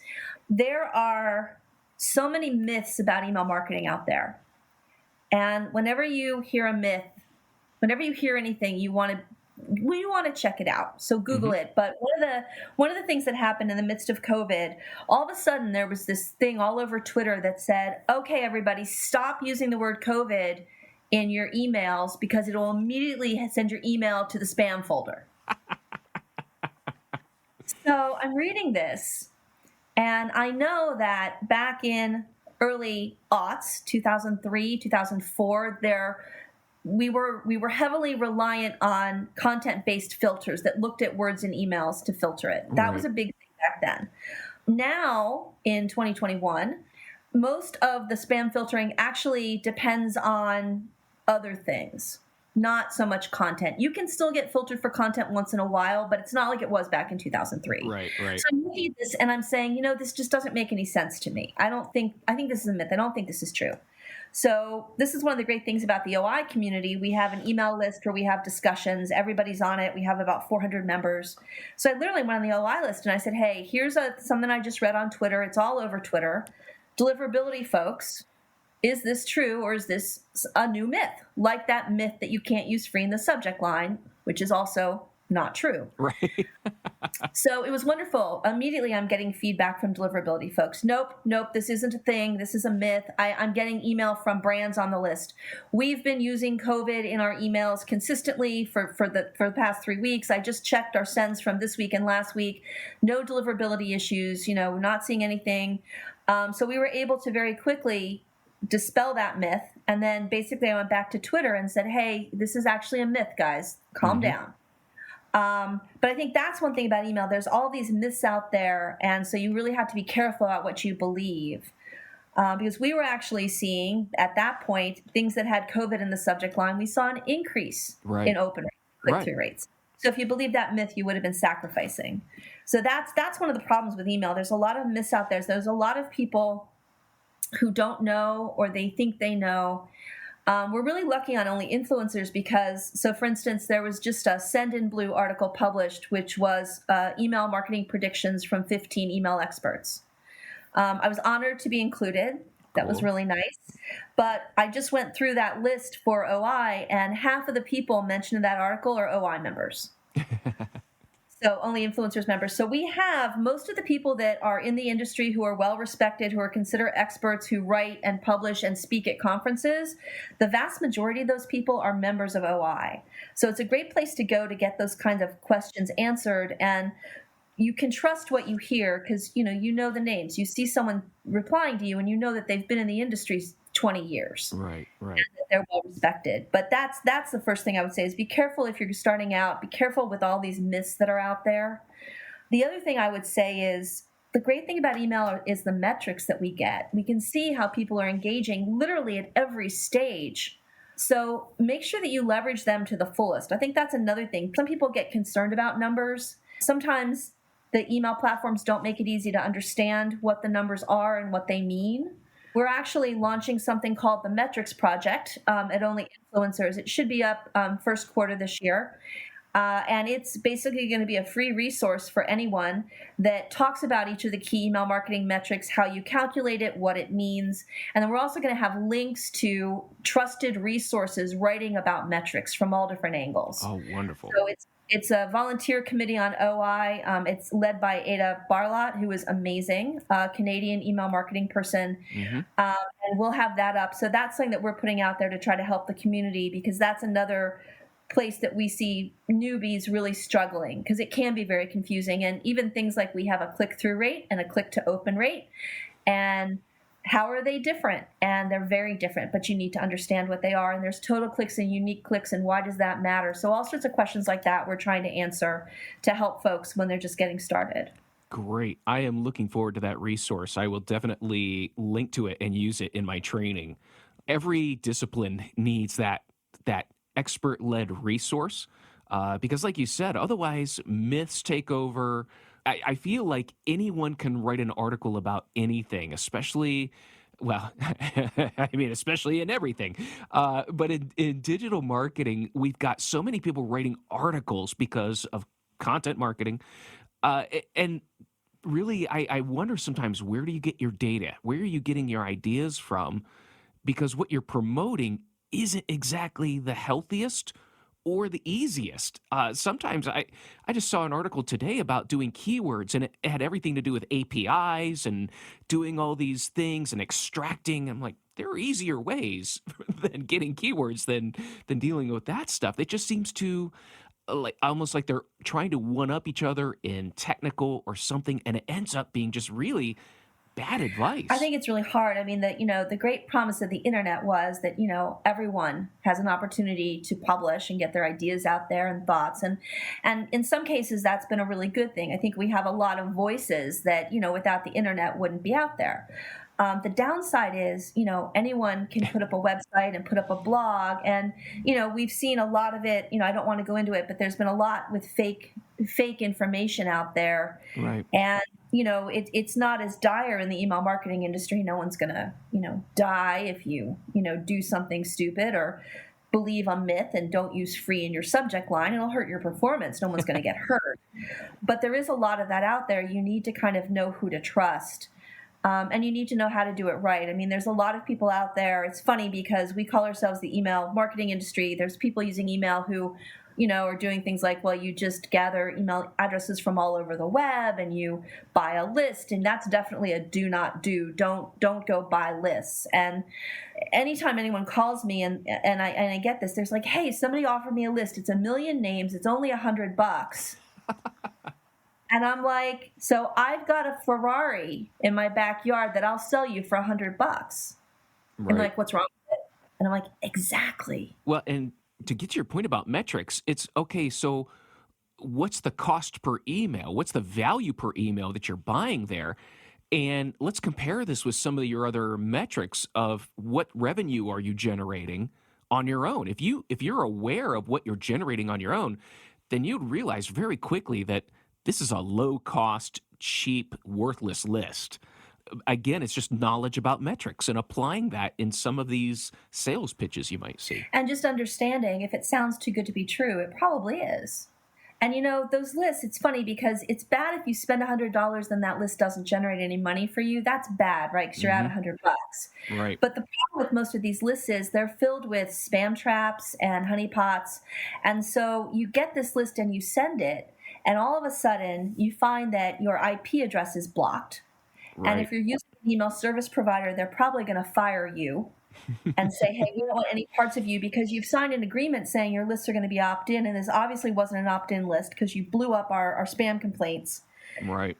There are so many myths about email marketing out there. And whenever you hear a myth, whenever you hear anything, you want to check it out. So Google it. But one of the things that happened in the midst of COVID, all of a sudden there was this thing all over Twitter that said, okay, everybody, stop using the word COVID in your emails because it will immediately send your email to the spam folder. So I'm reading this, and I know that back in early aughts, 2003, 2004, we were heavily reliant on content-based filters that looked at words in emails to filter it. That was a big thing back then. Now, in 2021, most of the spam filtering actually depends on other things, not so much content. You can still get filtered for content once in a while, but it's not like it was back in 2003. Right. So I'm looking at this and I'm saying, this just doesn't make any sense to me. I think this is a myth. I don't think this is true. So this is one of the great things about the OI community. We have an email list where we have discussions. Everybody's on it. We have about 400 members. So I literally went on the OI list and I said, hey, here's something I just read on Twitter. It's all over Twitter. Deliverability folks, is this true or is this a new myth? Like that myth that you can't use free in the subject line, which is also not true. Right. So it was wonderful. Immediately I'm getting feedback from deliverability folks. Nope, this isn't a thing. This is a myth. I'm getting email from brands on the list. We've been using COVID in our emails consistently for the past 3 weeks. I just checked our sends from this week and last week. No deliverability issues, we're not seeing anything. So we were able to very quickly dispel that myth. And then basically I went back to Twitter and said, hey, this is actually a myth, guys. Calm down. But I think that's one thing about email. There's all these myths out there, and so you really have to be careful about what you believe. Because we were actually seeing, at that point, things that had COVID in the subject line, we saw an increase in open rate, click-through rates. So if you believe that myth, you would have been sacrificing. So that's one of the problems with email. There's a lot of myths out there. So there's a lot of people who don't know or they think they know. We're really lucky on only influencers because, so for instance, there was just a Send in Blue article published, which was email marketing predictions from 15 email experts. I was honored to be included. That was really nice. But I just went through that list for OI, and half of the people mentioned in that article are OI members. So only influencers members. So we have most of the people that are in the industry who are well respected, who are considered experts, who write and publish and speak at conferences. The vast majority of those people are members of OI. So it's a great place to go to get those kinds of questions answered. And you can trust what you hear because you know the names. You see someone replying to you and you know that they've been in the industry 20 years. Right. And that they're well respected. But that's the first thing I would say is be careful if you're starting out. Be careful with all these myths that are out there. The other thing I would say is the great thing about email is the metrics that we get. We can see how people are engaging literally at every stage. So make sure that you leverage them to the fullest. I think that's another thing. Some people get concerned about numbers. Sometimes the email platforms don't make it easy to understand what the numbers are and what they mean. We're actually launching something called the Metrics Project at Only Influencers. It should be up first quarter this year. And it's basically going to be a free resource for anyone that talks about each of the key email marketing metrics, how you calculate it, what it means. And then we're also going to have links to trusted resources writing about metrics from all different angles. Oh, wonderful. So it's a volunteer committee on OI. It's led by Ada Barlott, who is amazing, a Canadian email marketing person. And we'll have that up. So that's something that we're putting out there to try to help the community, because that's another place that we see newbies really struggling, because it can be very confusing. And even things like we have a click-through rate and a click-to-open rate. And how are they different? And they're very different, but you need to understand what they are. And there's total clicks and unique clicks, and why does that matter? So all sorts of questions like that we're trying to answer to help folks when they're just getting started. Great. I am looking forward to that resource. I will definitely link to it and use it in my training. Every discipline needs that expert-led resource, because like you said, otherwise myths take over. I feel like anyone can write an article about anything, especially, well, I mean, especially in everything. But in digital marketing, we've got so many people writing articles because of content marketing. And really, I wonder sometimes, where do you get your data? Where are you getting your ideas from? Because what you're promoting isn't exactly the healthiest or the easiest. Sometimes I just saw an article today about doing keywords, and it had everything to do with APIs and doing all these things and extracting. I'm like, there are easier ways than getting keywords than dealing with that stuff. It just seems to like almost like they're trying to one up each other in technical or something, and it ends up being just really bad advice. I think it's really hard. I mean, the great promise of the internet was that, everyone has an opportunity to publish and get their ideas out there and thoughts. And in some cases, that's been a really good thing. I think we have a lot of voices that, without the internet wouldn't be out there. The downside is, anyone can put up a website and put up a blog. And, we've seen a lot of it. I don't want to go into it, but there's been a lot with fake information out there. Right. And, it's not as dire in the email marketing industry. No one's going to, die if you, do something stupid or believe a myth and don't use free in your subject line. It'll hurt your performance. No one's going to get hurt. But there is a lot of that out there. You need to kind of know who to trust. And you need to know how to do it right. I mean, there's a lot of people out there. It's funny because we call ourselves the email marketing industry. There's people using email who, are doing things like, well, you just gather email addresses from all over the web and you buy a list. And that's definitely a do not do. Don't go buy lists. And anytime anyone calls me and I get this, there's like, hey, somebody offered me a list. It's 1 million names. It's only $100. And I'm like, so I've got a Ferrari in my backyard that I'll sell you for $100. Right. And like, what's wrong with it? And I'm like, exactly. Well, and to get to your point about metrics, it's okay. So what's the cost per email? What's the value per email that you're buying there? And let's compare this with some of your other metrics of what revenue are you generating on your own. If you're aware of what you're generating on your own, then you'd realize very quickly that this is a low-cost, cheap, worthless list. Again, it's just knowledge about metrics and applying that in some of these sales pitches you might see. And just understanding, if it sounds too good to be true, it probably is. And those lists, it's funny because it's bad if you spend $100 and that list doesn't generate any money for you. That's bad, right? Because you're out $100. Right. But the problem with most of these lists is they're filled with spam traps and honeypots. And so you get this list and you send it, and all of a sudden, you find that your IP address is blocked. Right. And if you're using an email service provider, they're probably going to fire you and say, hey, we don't want any parts of you because you've signed an agreement saying your lists are going to be opt-in, and this obviously wasn't an opt-in list because you blew up our spam complaints. Right.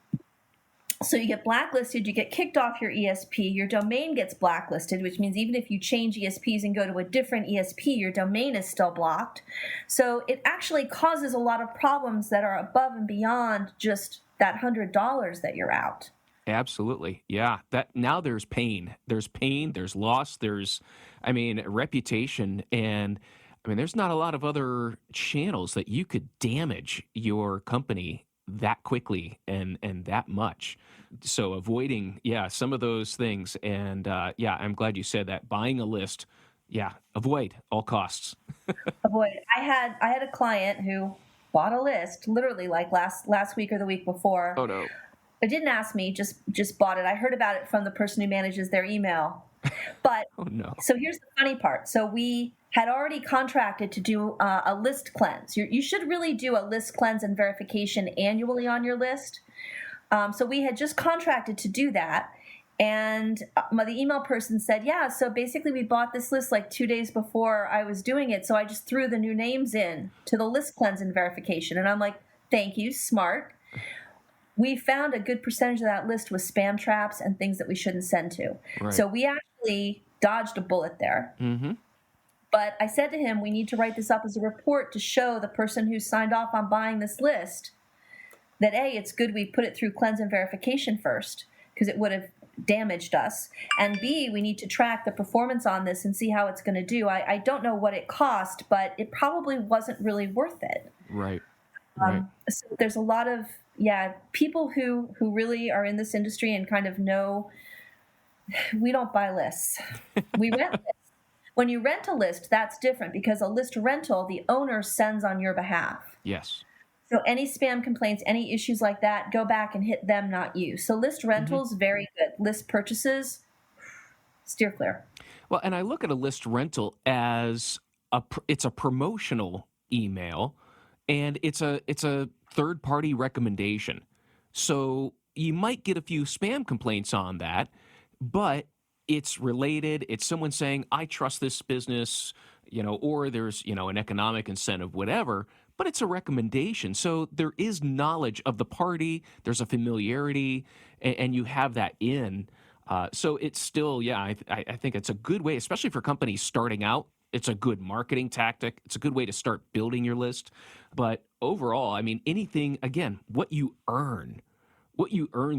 So you get blacklisted, you get kicked off your ESP, your domain gets blacklisted, which means even if you change ESPs and go to a different ESP, your domain is still blocked. So it actually causes a lot of problems that are above and beyond just that $100 that you're out. Absolutely. Yeah. That now there's pain. There's pain, there's loss, there's reputation, and there's not a lot of other channels that you could damage your company that quickly and that much. So avoiding, some of those things. And I'm glad you said that. Buying a list, avoid all costs. Avoid. I had a client who bought a list, literally like last week or the week before. Oh no. It didn't ask me, just bought it. I heard about it from the person who manages their email. But Oh no. so here's the funny part. So we had already contracted to do a list cleanse. You should really do a list cleanse and verification annually on your list. So we had just contracted to do that. And the email person said, yeah, so basically we bought this list like 2 days before I was doing it. So I just threw the new names in to the list cleanse and verification. And I'm like, thank you, smart. We found a good percentage of that list was spam traps and things that we shouldn't send to. Right. So we actually dodged a bullet there. Mm-hmm. But I said to him, we need to write this up as a report to show the person who signed off on buying this list that A, it's good we put it through cleanse and verification first, because it would have damaged us. And B, we need to track the performance on this and see how it's going to do. I don't know what it cost, but it probably wasn't really worth it. Right. Right. So there's a lot of, people who really are in this industry and kind of know we don't buy lists. We rent lists. When you rent a list, that's different because a list rental, the owner sends on your behalf. Yes. So any spam complaints, any issues like that, go back and hit them, not you. So list rentals, very good. List purchases, steer clear. Well, and I look at a list rental as it's a promotional email, and it's a third-party recommendation. So you might get a few spam complaints on that, but it's related. It's someone saying, I trust this business, or there's, an economic incentive, whatever, but it's a recommendation. So there is knowledge of the party. There's a familiarity, and you have that in. So it's still, I think it's a good way, especially for companies starting out. It's a good marketing tactic. It's a good way to start building your list. But overall, I mean, anything, again, what you earn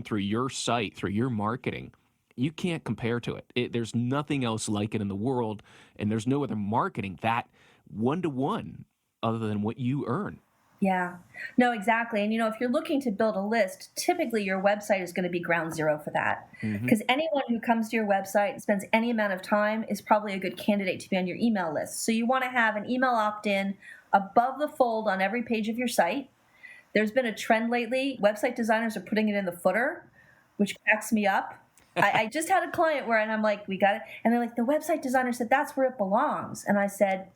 through your site, through your marketing, you can't compare to it. There's nothing else like it in the world, and there's no other marketing that one-to-one other than what you earn. Yeah, no, exactly. And, if you're looking to build a list, typically your website is going to be ground zero for that. Because anyone who comes to your website and spends any amount of time is probably a good candidate to be on your email list. So you want to have an email opt-in above the fold on every page of your site. There's been a trend lately. Website designers are putting it in the footer, which cracks me up. I just had a client and I'm like, we got it. And they're like, the website designer said that's where it belongs. And I said,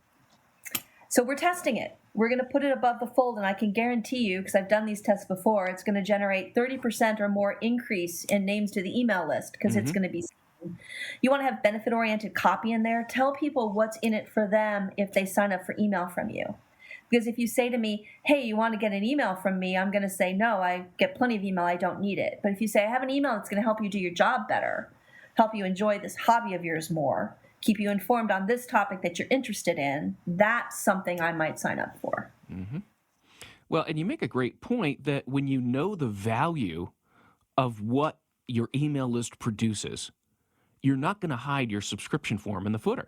so we're testing it. We're going to put it above the fold, and I can guarantee you, because I've done these tests before, it's going to generate 30% or more increase in names to the email list because it's going to be seen. You want to have benefit-oriented copy in there. Tell people what's in it for them if they sign up for email from you. Because if you say to me, hey, you want to get an email from me, I'm going to say, no, I get plenty of email. I don't need it. But if you say, I have an email that's going to help you do your job better, help you enjoy this hobby of yours more, keep you informed on this topic that you're interested in, that's something I might sign up for. Mm-hmm. Well, and you make a great point that when you know the value of what your email list produces, you're not going to hide your subscription form in the footer.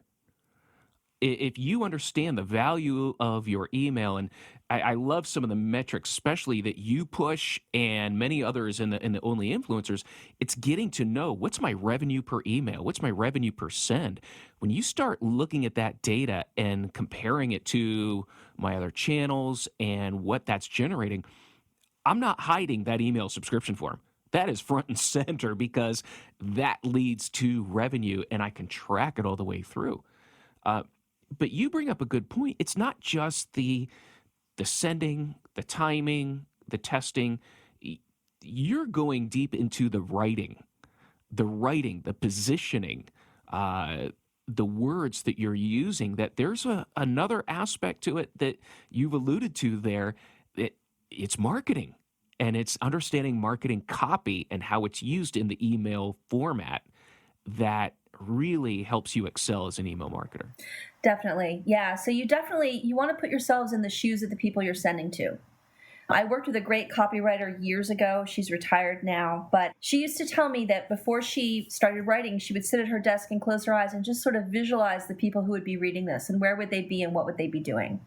If you understand the value of your email, and I love some of the metrics, especially that you push and many others in the Only Influencers, it's getting to know what's my revenue per email, what's my revenue per send. When you start looking at that data and comparing it to my other channels and what that's generating, I'm not hiding that email subscription form. That is front and center because that leads to revenue, and I can track it all the way through. But you bring up a good point. It's not just the sending, the timing, the testing. You're going deep into the writing, the positioning, the words that you're using. That there's another aspect to it that you've alluded to there. It's marketing, and it's understanding marketing copy and how it's used in the email format that really helps you excel as an email marketer. Definitely. Yeah. So you want to put yourselves in the shoes of the people you're sending to. I worked with a great copywriter years ago. She's retired now, but she used to tell me that before she started writing, she would sit at her desk and close her eyes and just sort of visualize the people who would be reading this and where would they be and what would they be doing.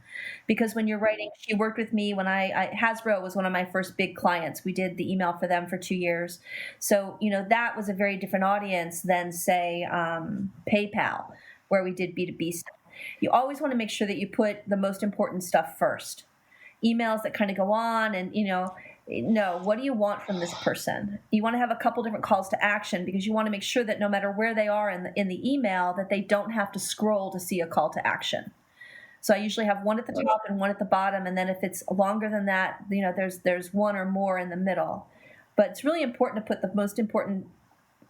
Because when you're writing, she worked with me when Hasbro was one of my first big clients. We did the email for them for 2 years. So, that was a very different audience than, say, PayPal, where we did B2B stuff. You always want to make sure that you put the most important stuff first. emails that kind of go on and, no, what do you want from this person? You want to have a couple different calls to action because you want to make sure that no matter where they are in the email, that they don't have to scroll to see a call to action. So I usually have one at the top and one at the bottom, and then if it's longer than that, there's one or more in the middle. But it's really important to put the most important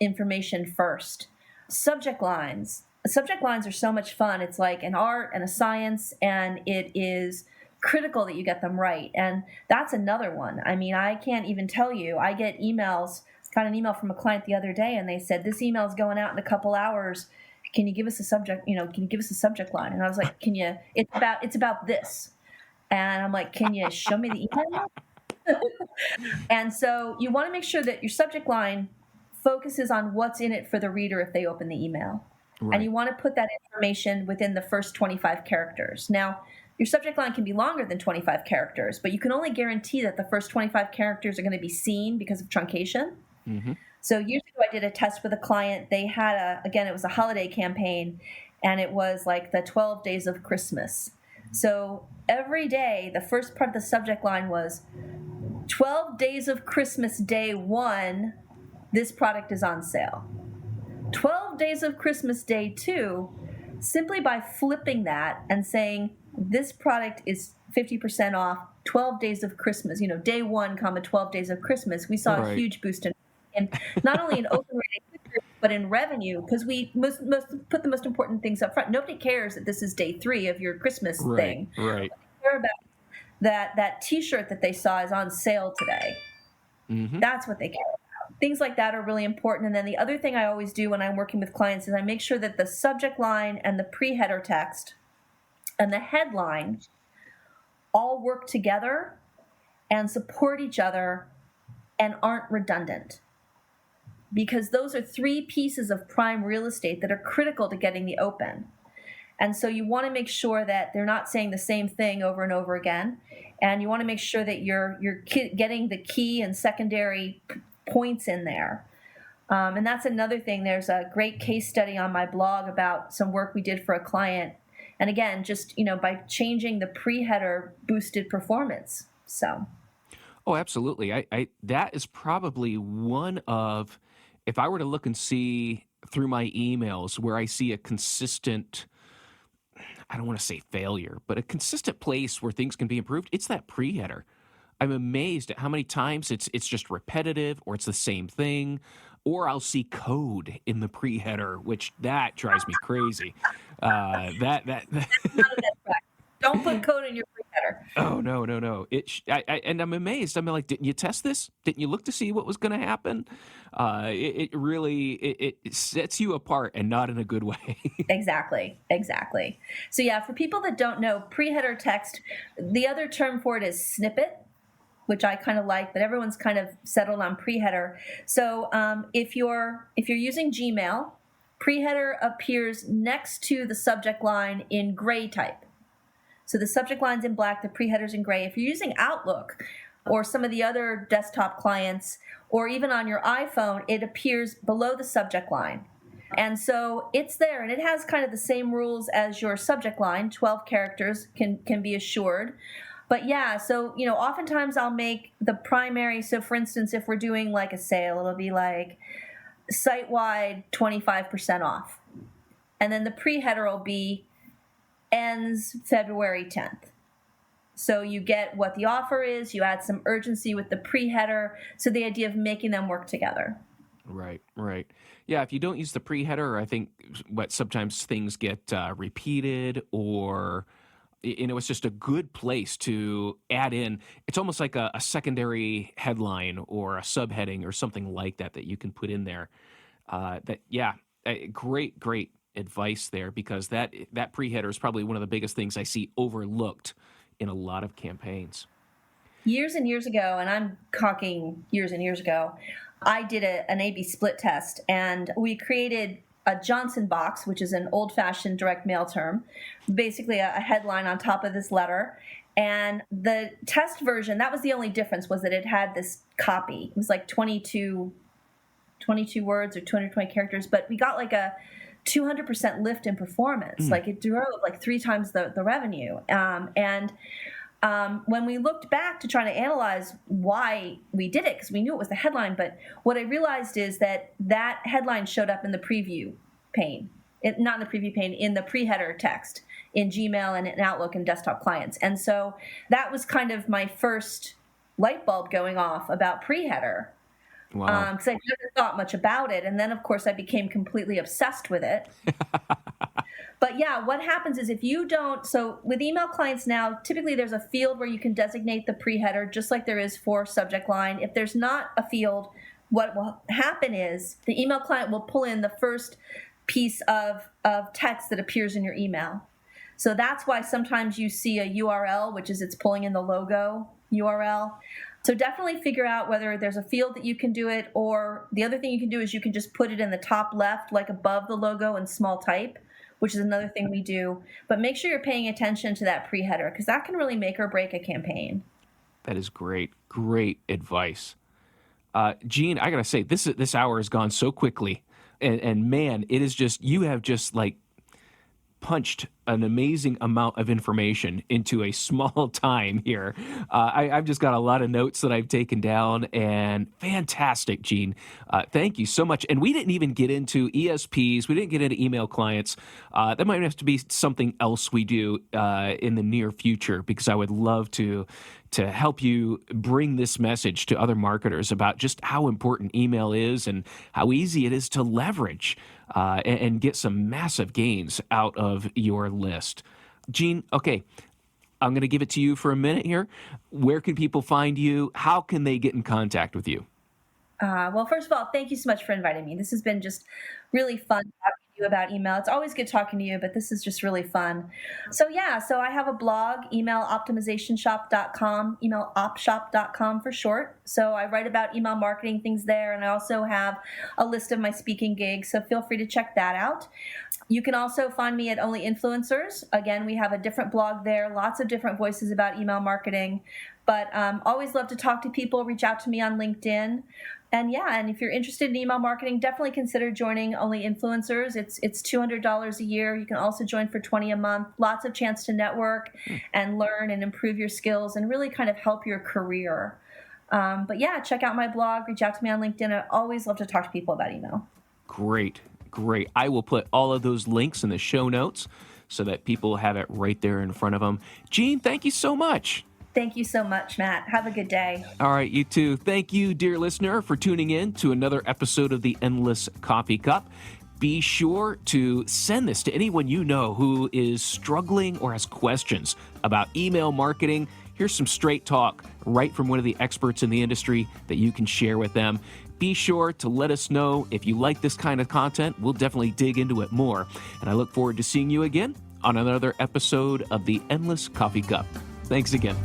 information first. Subject lines. Subject lines are so much fun. It's like an art and a science, and it is critical that you get them right. And that's another one. I mean, I can't even tell you. I get emails. Got an email from a client the other day, and they said, this email is going out in a couple hours. Can you give us a subject? Can you give us a subject line? And I was like, it's about this. And I'm like, can you show me the email? And so you want to make sure that your subject line focuses on what's in it for the reader if they open the email. Right. And you want to put that information within the first 25 characters. Now, your subject line can be longer than 25 characters, but you can only guarantee that the first 25 characters are going to be seen because of truncation. Mm-hmm. So years ago, I did a test with a client. They had it was a holiday campaign, and it was like the 12 days of Christmas. So every day, the first part of the subject line was 12 days of Christmas, day 1, this product is on sale. 12 days of Christmas, day 2, simply by flipping that and saying this product is 50% off, 12 days of Christmas, day 1, 12 days of Christmas, we saw a huge boost in not only in open rate, but in revenue, because we must put the most important things up front. Nobody cares that this is day 3 of your Christmas thing. Right. They care about that T-shirt that they saw is on sale today. Mm-hmm. That's what they care about. Things like that are really important. And then the other thing I always do when I'm working with clients is I make sure that the subject line and the pre-header text and the headline all work together and support each other and aren't redundant. Because those are 3 pieces of prime real estate that are critical to getting the open. And so you want to make sure that they're not saying the same thing over and over again. And you want to make sure that you're getting the key and secondary points in there. And that's another thing. There's a great case study on my blog about some work we did for a client. And again, just, by changing the pre-header boosted performance. So. Oh, absolutely. I that is probably one of, if I were to look and see through my emails where I see a consistent, I don't want to say failure, but a consistent place where things can be improved, it's that pre-header. I'm amazed at how many times it's just repetitive, or it's the same thing, or I'll see code in the pre-header, which that drives me crazy. That's not a best practice. Don't put code in your pre-header. Oh, no. And I'm amazed. I'm like, didn't you test this? Didn't you look to see what was going to happen? It really sets you apart, and not in a good way. Exactly. So yeah, for people that don't know, pre-header text, the other term for it is snippet, which I kind of like, but everyone's kind of settled on pre-header. So if you're using Gmail, pre-header appears next to the subject line in gray type. So the subject line's in black, the pre-header's in gray. If you're using Outlook or some of the other desktop clients, or even on your iPhone, it appears below the subject line. And so it's there, and it has kind of the same rules as your subject line. 12 characters can be assured. But yeah, so, oftentimes I'll make the primary. So for instance, if we're doing like a sale, it'll be like site-wide 25% off. And then the pre-header will be ends February 10th. So you get what the offer is, you add some urgency with the pre-header. So the idea of making them work together. Right. Yeah, if you don't use the pre-header, I think sometimes things get repeated, or it's just a good place to add in. It's almost like a secondary headline or a subheading or something like that you can put in there. Great advice there, because that pre-header is probably one of the biggest things I see overlooked in a lot of campaigns. Years and years ago, and I'm talking years and years ago, I did an A/B split test, and we created a Johnson box, which is an old-fashioned direct mail term, basically a headline on top of this letter. And the test version, that was the only difference, was that it had this copy. It was like 22 words or 220 characters, but we got like a 200% lift in performance. Like it drove like 3 times the revenue. And when we looked back to try to analyze why we did it, because we knew it was the headline, but what I realized is that headline showed up in the preview pane. Not in the preview pane, in the pre-header text in Gmail and in Outlook and desktop clients. And so that was kind of my first light bulb going off about pre-header. Wow. Because I never thought much about it. And then, of course, I became completely obsessed with it. But yeah, what happens is if you don't, so with email clients now, typically there's a field where you can designate the pre-header, just like there is for subject line. If there's not a field, what will happen is the email client will pull in the first piece of text that appears in your email. So that's why sometimes you see a URL, which is it's pulling in the logo URL. So definitely figure out whether there's a field that you can do it, or the other thing you can do is you can just put it in the top left, like above the logo in small type, which is another thing we do. But make sure you're paying attention to that pre-header, because that can really make or break a campaign. That is great. Great advice. Jean, I got to say, this hour has gone so quickly. And man, it is just, you have just like punched an amazing amount of information into a small time here. I've just got a lot of notes that I've taken down, and fantastic, Jean. Thank you so much. And we didn't even get into ESPs. We didn't get into email clients. That might have to be something else we do in the near future, because I would love to help you bring this message to other marketers about just how important email is and how easy it is to leverage and get some massive gains out of your list. Jean, okay, I'm going to give it to you for a minute here. Where can people find you? How can they get in contact with you? Well, first of all, thank you so much for inviting me. This has been just really fun talking to you about email. It's always good talking to you, but this is just really fun. So I have a blog, emailoptimizationshop.com, emailopshop.com for short. So I write about email marketing things there, and I also have a list of my speaking gigs, so feel free to check that out. You can also find me at Only Influencers. Again, we have a different blog there, lots of different voices about email marketing. But always love to talk to people. Reach out to me on LinkedIn. And if you're interested in email marketing, definitely consider joining Only Influencers. It's $200 a year. You can also join for $20 a month. Lots of chance to network and learn and improve your skills and really kind of help your career. Check out my blog. Reach out to me on LinkedIn. I always love to talk to people about email. Great. I will put all of those links in the show notes so that people have it right there in front of them. Jean, thank you so much. Thank you so much, Matt. Have a good day. All right, you too. Thank you, dear listener, for tuning in to another episode of the Endless Coffee Cup. Be sure to send this to anyone you know who is struggling or has questions about email marketing. Here's some straight talk right from one of the experts in the industry that you can share with them. Be sure to let us know if you like this kind of content. We'll definitely dig into it more. And I look forward to seeing you again on another episode of the Endless Coffee Cup. Thanks again.